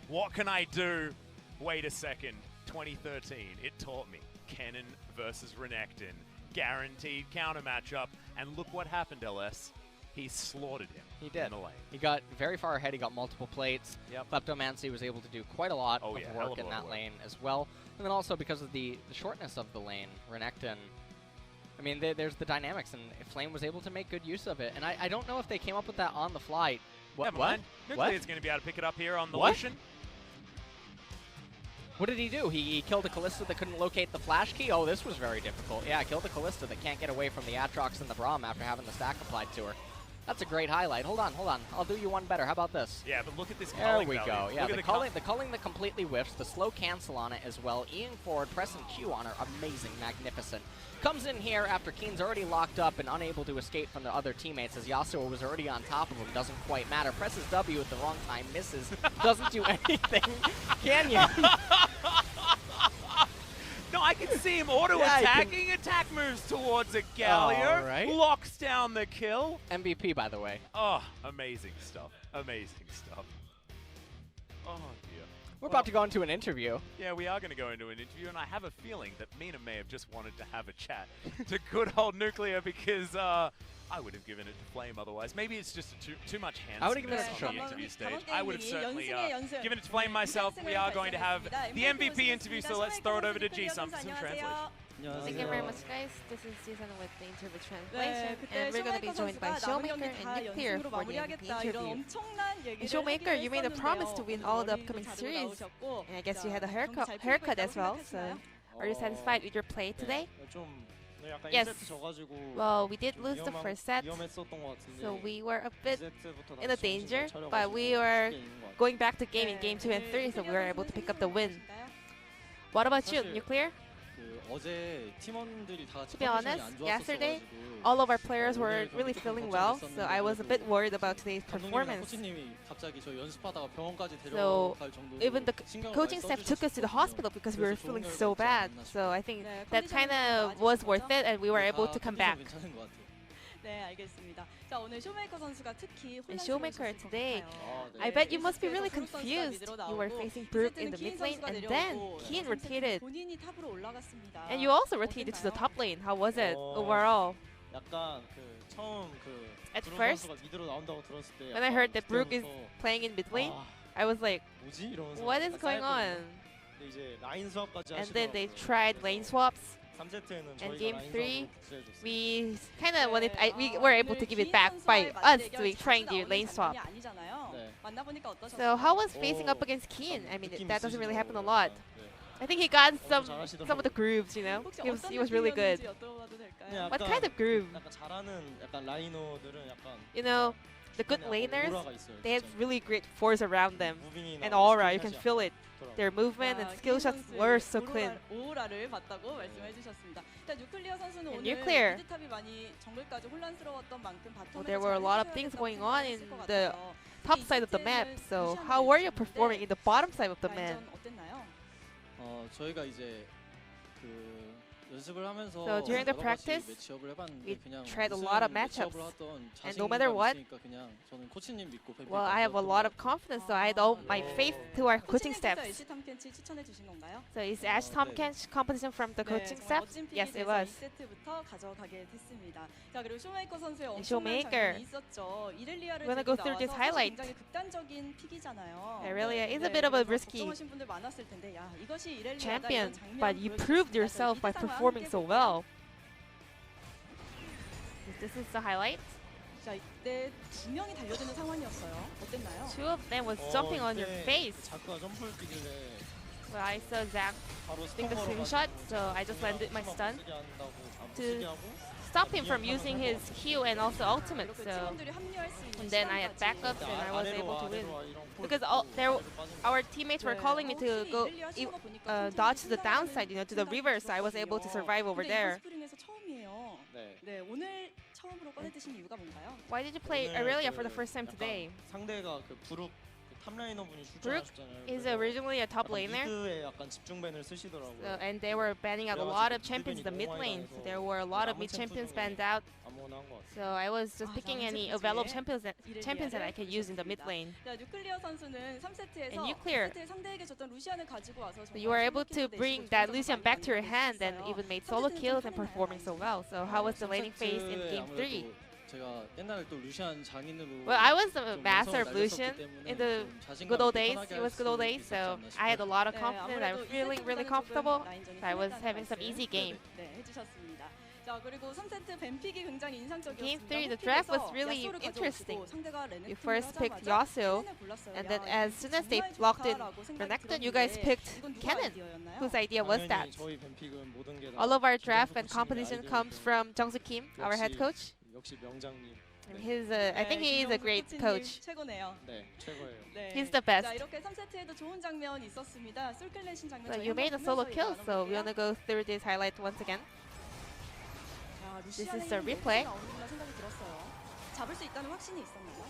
Speaker 1: What can I do? Wait a second. 2013, it taught me. Kennen versus Renekton. Guaranteed counter matchup, and look what happened, LS. He slaughtered him.
Speaker 2: He did.
Speaker 1: In the lane.
Speaker 2: He got very far ahead. He got multiple plates.
Speaker 1: Yep.
Speaker 2: Kleptomancy was able to do quite a lot of work in that
Speaker 1: work.
Speaker 2: lane as well. And then also because of the shortness of the lane, Renekton, I mean, there's the dynamics, and Flame was able to make good use of it. And I don't know if they came up with that on the fly.
Speaker 1: What? Nuclear's going to be able to pick it up here on the Lucian.
Speaker 2: What did he do? He killed a Kalista that couldn't locate the flash key? Oh, this was very difficult. Yeah, killed the Kalista that can't get away from the Aatrox and the Braum after having the stack applied to her. That's a great highlight. Hold on. I'll do you one better. How about this?
Speaker 1: Yeah, but look at this culling.
Speaker 2: There we go. Yeah, the culling that completely whiffs, the slow cancel on it as well. Eing forward, pressing Q on her. Amazing, magnificent. Comes in here after Kiin's already locked up and unable to escape from the other teammates, as Yasuo was already on top of him. Doesn't quite matter. Presses W at the wrong time, misses. Doesn't do anything. Can you?
Speaker 1: No, I can see him auto-attacking. Attack moves towards a Galio.
Speaker 2: Right.
Speaker 1: Locks down the kill.
Speaker 2: MVP, by the way.
Speaker 1: Oh, amazing stuff. Amazing stuff. Oh, dear.
Speaker 2: We're about to go into an interview.
Speaker 1: Yeah, we are going to go into an interview, and I have a feeling that Mina may have just wanted to have a chat to good old Nuclear, because I would have given it to Flame otherwise. Maybe it's just too much handsomeness
Speaker 2: I would have given it to
Speaker 1: on the interview stage. I would have certainly given it to Flame myself. We are going to have the MVP interview, so let's throw it over to Ji-Sum for some translation.
Speaker 3: Thank you very much, guys. This is Season with the interview translation, and we're going to be joined by ShowMaker and Nuclear for the MVP interview. ShowMaker, you made a promise to win all the upcoming series, and I guess you had a haircut as well, so Are you satisfied with your play today?
Speaker 4: 좀 약간
Speaker 3: Yes.
Speaker 4: 1세트 져가지고
Speaker 3: Well, we did lose the first set,
Speaker 4: 위험했었던 것 같은데
Speaker 3: so we were a bit
Speaker 4: 2세트부터
Speaker 3: in a
Speaker 4: 다시
Speaker 3: danger,
Speaker 4: 정신 잘
Speaker 3: but
Speaker 4: 차려가지고
Speaker 3: we were
Speaker 4: 쉽게 이긴 것 같아요.
Speaker 3: going back to game in game 2 and 3, so we were able to pick up the win. What about you,
Speaker 4: 사실
Speaker 3: Nuclear?
Speaker 4: 그 어제 팀원들이 다 같이
Speaker 3: To be honest,
Speaker 4: 컨디션이 안
Speaker 3: yesterday,
Speaker 4: 좋았었어가지고
Speaker 3: all of our players were really feeling well, so I was a bit worried about today's
Speaker 4: 감독님이랑
Speaker 3: performance.
Speaker 4: 코치님이 갑자기 저 연습하다가 병원까지
Speaker 3: So,
Speaker 4: 데려갈 정도로
Speaker 3: Even the
Speaker 4: 신경을
Speaker 3: coaching
Speaker 4: 많이
Speaker 3: staff took us to the
Speaker 4: 써주셨거든요.
Speaker 3: hospital because we were
Speaker 4: 그래서
Speaker 3: feeling
Speaker 4: 좋은
Speaker 3: so
Speaker 4: 결과
Speaker 3: bad.
Speaker 4: 있지 않나
Speaker 3: So I think
Speaker 5: 네,
Speaker 3: that kind of was worth it, and we were able to come back.
Speaker 4: 괜찮은 것 같아요.
Speaker 5: 네, 알겠습니다. 자, 오늘 쇼메이커 선수가 특히
Speaker 3: And ShowMaker
Speaker 5: 혼란스러우셨을 것
Speaker 3: today,
Speaker 5: 같아요.
Speaker 4: 네.
Speaker 3: I bet you must be really
Speaker 5: 브룩 선수가
Speaker 3: confused.
Speaker 5: 미드로
Speaker 3: You were
Speaker 5: 나오고,
Speaker 3: facing Brook in
Speaker 5: 이
Speaker 3: the
Speaker 5: 세트는
Speaker 3: mid lane,
Speaker 5: 키인
Speaker 3: and
Speaker 5: 선수가
Speaker 3: then
Speaker 5: 내려오고,
Speaker 3: Kiin
Speaker 5: 이
Speaker 3: rotated.
Speaker 5: 본인이 탑으로 올라갔습니다.
Speaker 3: And you also rotated to the
Speaker 5: 어땠나요?
Speaker 3: top lane. How was it
Speaker 4: 어,
Speaker 3: overall?
Speaker 4: 약간 그 처음 그
Speaker 3: At
Speaker 4: 브룩
Speaker 3: first,
Speaker 4: 선수가 미드로 나온다고 들었을 때
Speaker 3: when I heard that Brook is
Speaker 4: 그때부터
Speaker 3: playing in mid lane,
Speaker 4: 아,
Speaker 3: I was like,
Speaker 4: 뭐지 이러면서
Speaker 3: what is
Speaker 4: 약간
Speaker 3: going on?
Speaker 4: 쌓였거든요. 근데 이제 라인 수업까지
Speaker 3: And then they
Speaker 4: 하시더라고요.
Speaker 3: tried lane swaps.
Speaker 4: 3세트에는
Speaker 3: and
Speaker 4: 저희가
Speaker 3: game
Speaker 4: 라인
Speaker 3: three,
Speaker 4: 수업을 복수해줬어요.
Speaker 3: We kind of wanted,
Speaker 5: 네,
Speaker 3: we were able to give it back by us doing trying the lane swap.
Speaker 4: 네.
Speaker 5: 만나보니까 어떠셨어요?
Speaker 3: So how was facing
Speaker 4: Oh,
Speaker 3: up against Kiin? I mean,
Speaker 4: 느낌
Speaker 3: that doesn't really happen a
Speaker 4: 있으시더라고요.
Speaker 3: lot.
Speaker 4: 네.
Speaker 3: I think he got
Speaker 4: 잘하시더라고요.
Speaker 3: some of the grooves, you know.
Speaker 5: 혹시
Speaker 3: He
Speaker 5: 어떤
Speaker 3: was really good.
Speaker 5: 느낌이었는지 여쭤봐도 될까요?
Speaker 4: 그냥
Speaker 3: What
Speaker 4: 약간
Speaker 3: kind of groove?
Speaker 4: 약간 잘하는 약간 라이너들은 약간
Speaker 3: You know, the good
Speaker 4: 약간
Speaker 3: laners,
Speaker 4: 오라가 있어요,
Speaker 3: they have
Speaker 4: 진짜.
Speaker 3: really great force around them.
Speaker 4: 무빙이나
Speaker 3: And
Speaker 4: 뭐
Speaker 3: aura, you
Speaker 4: 스킬
Speaker 3: can
Speaker 4: 샷이
Speaker 3: feel it.
Speaker 4: 있더라고요.
Speaker 3: Their movement and skill shots were so clean.
Speaker 5: 오라를 봤다고 말씀해 주셨습니다. 자, 뉴클리어 선수는
Speaker 3: And
Speaker 5: 오늘
Speaker 3: Nuclear.
Speaker 5: 미드탑이 많이 정글까지 혼란스러웠던 만큼 바텀에서
Speaker 3: Well, there were a lot of things going on in the
Speaker 5: 것
Speaker 3: top side of the map. So how were you performing in the bottom side of the map?
Speaker 5: 어땠나요?
Speaker 4: 저희가 이제 그 연습을 하면서
Speaker 3: So during the
Speaker 4: 여러 가지
Speaker 3: practice,
Speaker 4: 매치업을 해봤는데
Speaker 3: we
Speaker 4: 그냥
Speaker 3: tried a
Speaker 4: 무슨
Speaker 3: lot of matchups.
Speaker 4: 매치업을 하던
Speaker 3: And no matter
Speaker 4: 자신감
Speaker 3: what,
Speaker 4: 있으니까 그냥 저는 코치님 믿고 뱀픽
Speaker 3: Well, I have a lot of confidence, so I had all my faith to our coaching staff.
Speaker 5: LC 탐켄치 추천해 주신 건가요?
Speaker 3: So is Ash Tompkins competition from the coaching
Speaker 5: 정말
Speaker 3: staff?
Speaker 5: 멋진 픽이
Speaker 3: Yes, it
Speaker 5: 돼서
Speaker 3: was.
Speaker 5: 2세트부터 가져가게 됐습니다. 자, 그리고 쇼메이커 선수의 엄청난
Speaker 3: ShowMaker.
Speaker 5: 장면이 있었죠. 이렐리아를
Speaker 3: We're gonna
Speaker 5: 들고
Speaker 3: go through this
Speaker 5: 나와서
Speaker 3: highlight.
Speaker 5: 굉장히 극단적인 픽이잖아요.
Speaker 3: Irelia is a
Speaker 5: 네,
Speaker 3: bit of a
Speaker 5: 그래서
Speaker 3: risky
Speaker 5: 걱정하신 분들 많았을 텐데, 야, 이것이 이렐리아다,
Speaker 3: champion,
Speaker 5: 이런 장면
Speaker 3: but you
Speaker 5: 보여주셨습니다.
Speaker 3: proved yourself by
Speaker 5: 이 상황
Speaker 3: performing
Speaker 5: 함께
Speaker 3: so
Speaker 5: 볼게요.
Speaker 3: well. This is the highlight.
Speaker 5: 자, 이때 두 명이 달려드는 상황이었어요. 어땠나요?
Speaker 3: Two of them was jumping on your
Speaker 4: 이때
Speaker 3: face.
Speaker 4: 자크가 점프를 뛰길래
Speaker 3: Well, I saw Zach
Speaker 4: 바로
Speaker 3: doing the
Speaker 4: 스톱
Speaker 3: slingshot, so I just landed my stun to stop him from using his Q and also ultimate.
Speaker 5: 그
Speaker 3: So
Speaker 5: 팀원들이 합류할 수 있는
Speaker 3: and then I had
Speaker 5: 시간까지.
Speaker 3: backup and I was able to win. Because
Speaker 4: our
Speaker 3: our teammates were calling me to go dodge to the downside, you know, to the river, so I was able to survive over there.
Speaker 5: 스프링에서 처음이에요.
Speaker 4: 네.
Speaker 5: 네, 오늘 처음으로 꺼내 드신 이유가 뭔가요?
Speaker 3: Why did you play Irelia for the first time today?
Speaker 4: 상대가 그 브룩 탑라이너 분이
Speaker 3: Brook
Speaker 4: 출전하셨잖아요.
Speaker 3: is originally a top laner,
Speaker 4: 미드에 약간 집중밴을 쓰시더라고요.
Speaker 3: so, and they were banning out a lot of champions in the mid lane. So there were a lot of mid champions banned out.
Speaker 4: 아무거나 한것 같아요.
Speaker 3: So I was just picking any available champions that I can use in the mid lane.
Speaker 5: 자, 뉴클리어 선수는 3세트에서
Speaker 3: And Nuclear,
Speaker 5: 3세트에 상대에게 줬던 루시안을 가지고 와서
Speaker 3: So you were able to bring that Lucian back to your hand and even made solo kills and performing so well. So how was the laning phase in game 3?
Speaker 4: 제가 옛날에 또 루시안 장인으로
Speaker 3: Well, I was the
Speaker 4: 좀
Speaker 3: master of
Speaker 4: 명성을
Speaker 3: Lucian
Speaker 4: 날렸었기
Speaker 3: in
Speaker 4: 때문에
Speaker 3: the
Speaker 4: 좀 자신감
Speaker 3: good old
Speaker 4: 있게
Speaker 3: days.
Speaker 4: 편하게
Speaker 3: It was
Speaker 4: 할
Speaker 3: good old
Speaker 4: 수
Speaker 3: days,
Speaker 4: 있지
Speaker 3: so
Speaker 4: 않나
Speaker 3: I had a
Speaker 4: 싶어요.
Speaker 3: lot of
Speaker 5: 네,
Speaker 3: confidence. I was
Speaker 5: 아무래도
Speaker 3: feeling really
Speaker 5: 2세트보다는
Speaker 3: comfortable.
Speaker 5: 조금 라인전이
Speaker 3: So I was
Speaker 5: 편했다는
Speaker 3: having some
Speaker 5: 말씀.
Speaker 3: easy game.
Speaker 5: 네, 해주셨습니다. 자, 그리고 3세트 뱀픽이 굉장히 인상적이었습니다.
Speaker 3: Game 3, the draft was really
Speaker 5: 야수를
Speaker 3: interesting.
Speaker 5: 가져오고 상대가 레넥톤을
Speaker 3: You first picked
Speaker 5: 하자마자
Speaker 3: Yasuo,
Speaker 5: 케넨을 골랐어요.
Speaker 3: and then
Speaker 5: 야,
Speaker 3: as soon as they
Speaker 5: 정말
Speaker 3: blocked in
Speaker 5: 좋다라고 생각이
Speaker 3: Renekton, you guys
Speaker 5: 들었는데
Speaker 3: picked
Speaker 5: 이건 누구
Speaker 3: Kennen.
Speaker 5: 아이디어였나요?
Speaker 3: Whose idea was that?
Speaker 4: 당연히 저희 뱀픽은 모든 게 다
Speaker 3: All of our draft and
Speaker 4: 김정수
Speaker 3: competition
Speaker 4: 코치님의
Speaker 3: comes
Speaker 4: 아이디어이기
Speaker 3: from Jungsu Kim, our head
Speaker 4: 역시-
Speaker 3: coach.
Speaker 4: 역시 명장님.
Speaker 3: And his, I think he is a great coach.
Speaker 5: 최고네요.
Speaker 4: 네, 최고예요.
Speaker 5: 네.
Speaker 3: He's the best.
Speaker 5: 자, 이렇게 3세트에도 좋은 장면 있었습니다. 솔클래신 장면.
Speaker 3: So
Speaker 5: 저희
Speaker 3: you made a
Speaker 5: 한번
Speaker 3: solo
Speaker 5: 보면서
Speaker 3: kill,
Speaker 5: 얘기
Speaker 3: so we
Speaker 5: 나눠볼게요.
Speaker 3: want to go through this highlight once again.
Speaker 5: 자,
Speaker 3: This
Speaker 5: 루시안의
Speaker 3: is the
Speaker 5: 힘이
Speaker 3: replay.
Speaker 5: 나오는구나 생각이 들었어요. 잡을 수 있다는 확신이 있었나요?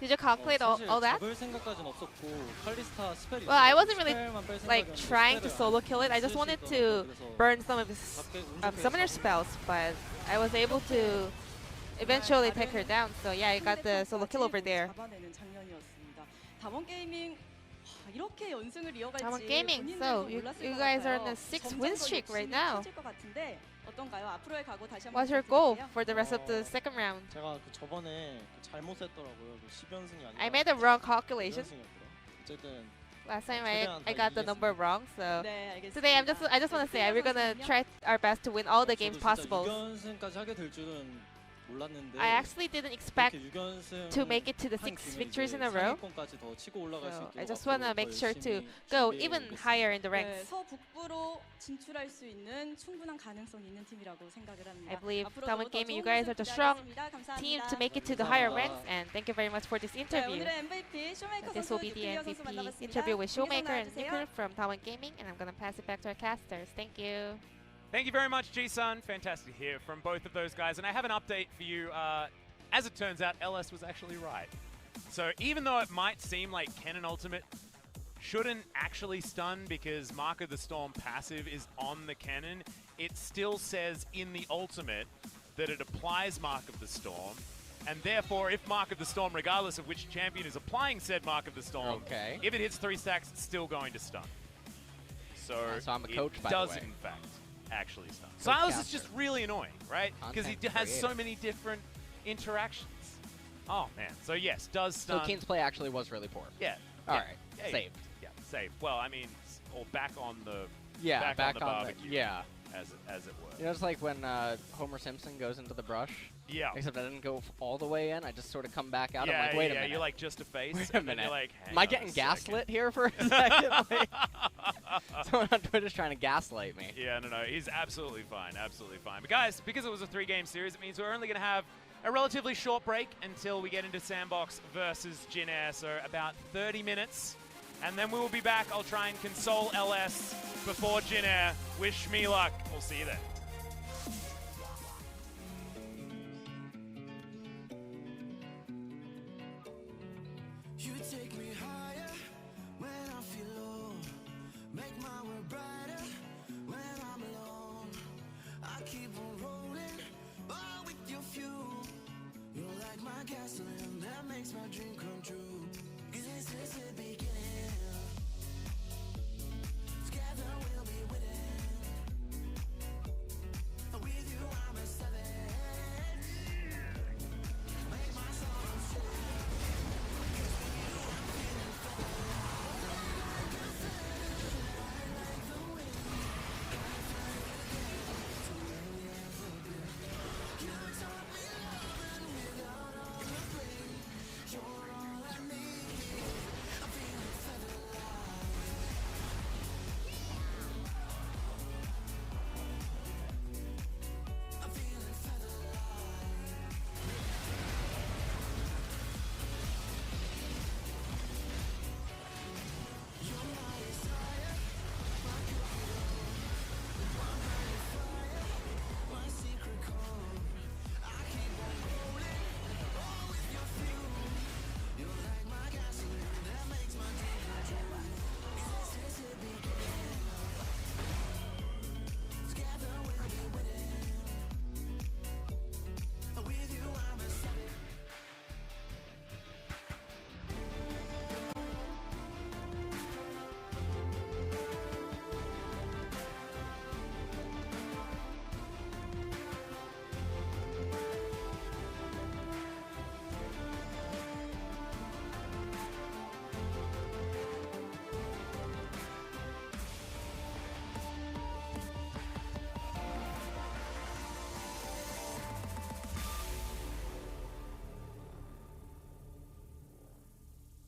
Speaker 3: Did you calculate all that?
Speaker 4: 잡을 생각까지는 없었고 칼리스타 스펠이
Speaker 3: Well, I wasn't really
Speaker 4: 스펠만 뺄
Speaker 3: like
Speaker 4: 생각이었는데
Speaker 3: trying to
Speaker 4: 스펠을
Speaker 3: solo kill it. I just
Speaker 4: 쓸수
Speaker 3: wanted
Speaker 4: 있더라고요.
Speaker 3: to
Speaker 4: 그래서
Speaker 3: burn some of his
Speaker 4: 밖에 운 좋게
Speaker 3: summoner
Speaker 4: 잡고
Speaker 3: spells, but I was able to eventually take her down. So yeah, I got the solo kill over there.
Speaker 5: 잡아내는 장면이었습니다. 다원 게이밍 이렇게 연승을 이어갈지
Speaker 3: Damwon Gaming,
Speaker 5: 본인들도
Speaker 3: so you
Speaker 5: 몰랐을
Speaker 3: you
Speaker 5: 것
Speaker 3: guys are on
Speaker 5: 같아요.
Speaker 3: a 6
Speaker 5: 점점
Speaker 3: win
Speaker 5: 더
Speaker 3: streak right
Speaker 5: 욕심이
Speaker 3: now.
Speaker 5: 커질 것 같은데 어떤가요? 앞으로의 각오 다시 한번
Speaker 3: What's your goal
Speaker 5: 부탁드릴게요.
Speaker 3: for the rest of the second round?
Speaker 4: 제가 그 저번에 그 잘못 셌더라고요. 그 10연승이 아니라
Speaker 3: I made a wrong calculation.
Speaker 4: 9연승이었더라. 어쨌든
Speaker 3: Last time I got the number wrong, so
Speaker 5: 네, 알겠습니다.
Speaker 3: today I just want to say we're gonna try our best to win all the games possible.
Speaker 4: 6연승까지 하게 될 줄은 몰랐는데
Speaker 3: I actually didn't expect
Speaker 4: 이렇게 6연승
Speaker 3: to make it to the 6 victories in a row.
Speaker 4: 상위권까지 더 치고 올라갈 수
Speaker 3: So
Speaker 4: 있도록
Speaker 3: I just want to
Speaker 4: 앞으로
Speaker 3: make
Speaker 4: 더
Speaker 3: sure to
Speaker 4: 열심히
Speaker 3: go
Speaker 4: 준비해
Speaker 3: even
Speaker 4: 오겠습니다.
Speaker 3: higher in the
Speaker 5: 네,
Speaker 3: ranks.
Speaker 5: 서북부로 진출할 수 있는 충분한 가능성이 있는 팀이라고 생각을 합니다.
Speaker 3: I believe
Speaker 5: 앞으로도
Speaker 3: DAMWON
Speaker 5: 더
Speaker 3: Gaming, you
Speaker 5: 좋은
Speaker 3: guys
Speaker 5: 모습
Speaker 3: are the strong
Speaker 5: 기대하겠습니다.
Speaker 3: team
Speaker 5: 감사합니다.
Speaker 3: to make it to the higher ranks, and thank you very much for this
Speaker 5: 네,
Speaker 3: interview.
Speaker 5: 오늘의 MVP 쇼메이커
Speaker 3: This
Speaker 5: 선수,
Speaker 3: will be the
Speaker 5: 뉴클리어 선수
Speaker 3: MVP
Speaker 5: 만나봤습니다.
Speaker 3: interview with ShowMaker and
Speaker 5: 나와주세요.
Speaker 3: NickLr from DAMWON Gaming, and I'm going to pass it back to our casters. Thank you.
Speaker 1: Thank you very much, Ji-Sun. Fantastic to hear from both of those guys. And I have an update for you. As it turns out, LS was actually right. So even though it might seem like Kennen Ultimate shouldn't actually stun because Mark of the Storm passive is on the Kennen, it still says in the Ultimate that it applies Mark of the Storm. And therefore, if Mark of the Storm, regardless of which champion is applying said Mark of the Storm, if it hits 3 stacks, it's still going to stun. So,
Speaker 2: so I'm a coach,
Speaker 1: it
Speaker 2: by
Speaker 1: does,
Speaker 2: the way.
Speaker 1: in fact, actually stun. Sylas is just
Speaker 2: caster.
Speaker 1: really annoying, right? Because he
Speaker 2: Content
Speaker 1: has so
Speaker 2: creator.
Speaker 1: many different interactions. Oh, man. So, yes, does
Speaker 2: So
Speaker 1: stun.
Speaker 2: Kiin's play actually was really poor.
Speaker 1: Yeah.
Speaker 2: All
Speaker 1: yeah,
Speaker 2: right.
Speaker 1: yeah,
Speaker 2: Saved.
Speaker 1: Yeah, saved. Well, I mean, or back on the
Speaker 2: Yeah,
Speaker 1: back on the barbecue,
Speaker 2: yeah.
Speaker 1: as it were.
Speaker 2: You know, it's like when Homer Simpson goes into the brush.
Speaker 1: Yeah.
Speaker 2: Except I didn't go all the way in. I just sort of come back out.
Speaker 1: Yeah,
Speaker 2: I'm like, wait a
Speaker 1: yeah,
Speaker 2: minute.
Speaker 1: you're like just a face.
Speaker 2: Wait a
Speaker 1: and then
Speaker 2: minute.
Speaker 1: You're like,
Speaker 2: Am I
Speaker 1: hang on
Speaker 2: getting
Speaker 1: a second.
Speaker 2: gaslit here for a second? Like, someone on Twitter's trying to gaslight me.
Speaker 1: Yeah, no, he's absolutely fine, absolutely fine. But guys, because it was a 3-game series, it means we're only going to have a relatively short break until we get into Sandbox versus Jin Air, so about 30 minutes. And then we will be back. I'll try and console LS before Jin Air. Wish me luck. We'll see you then.
Speaker 6: You take me high.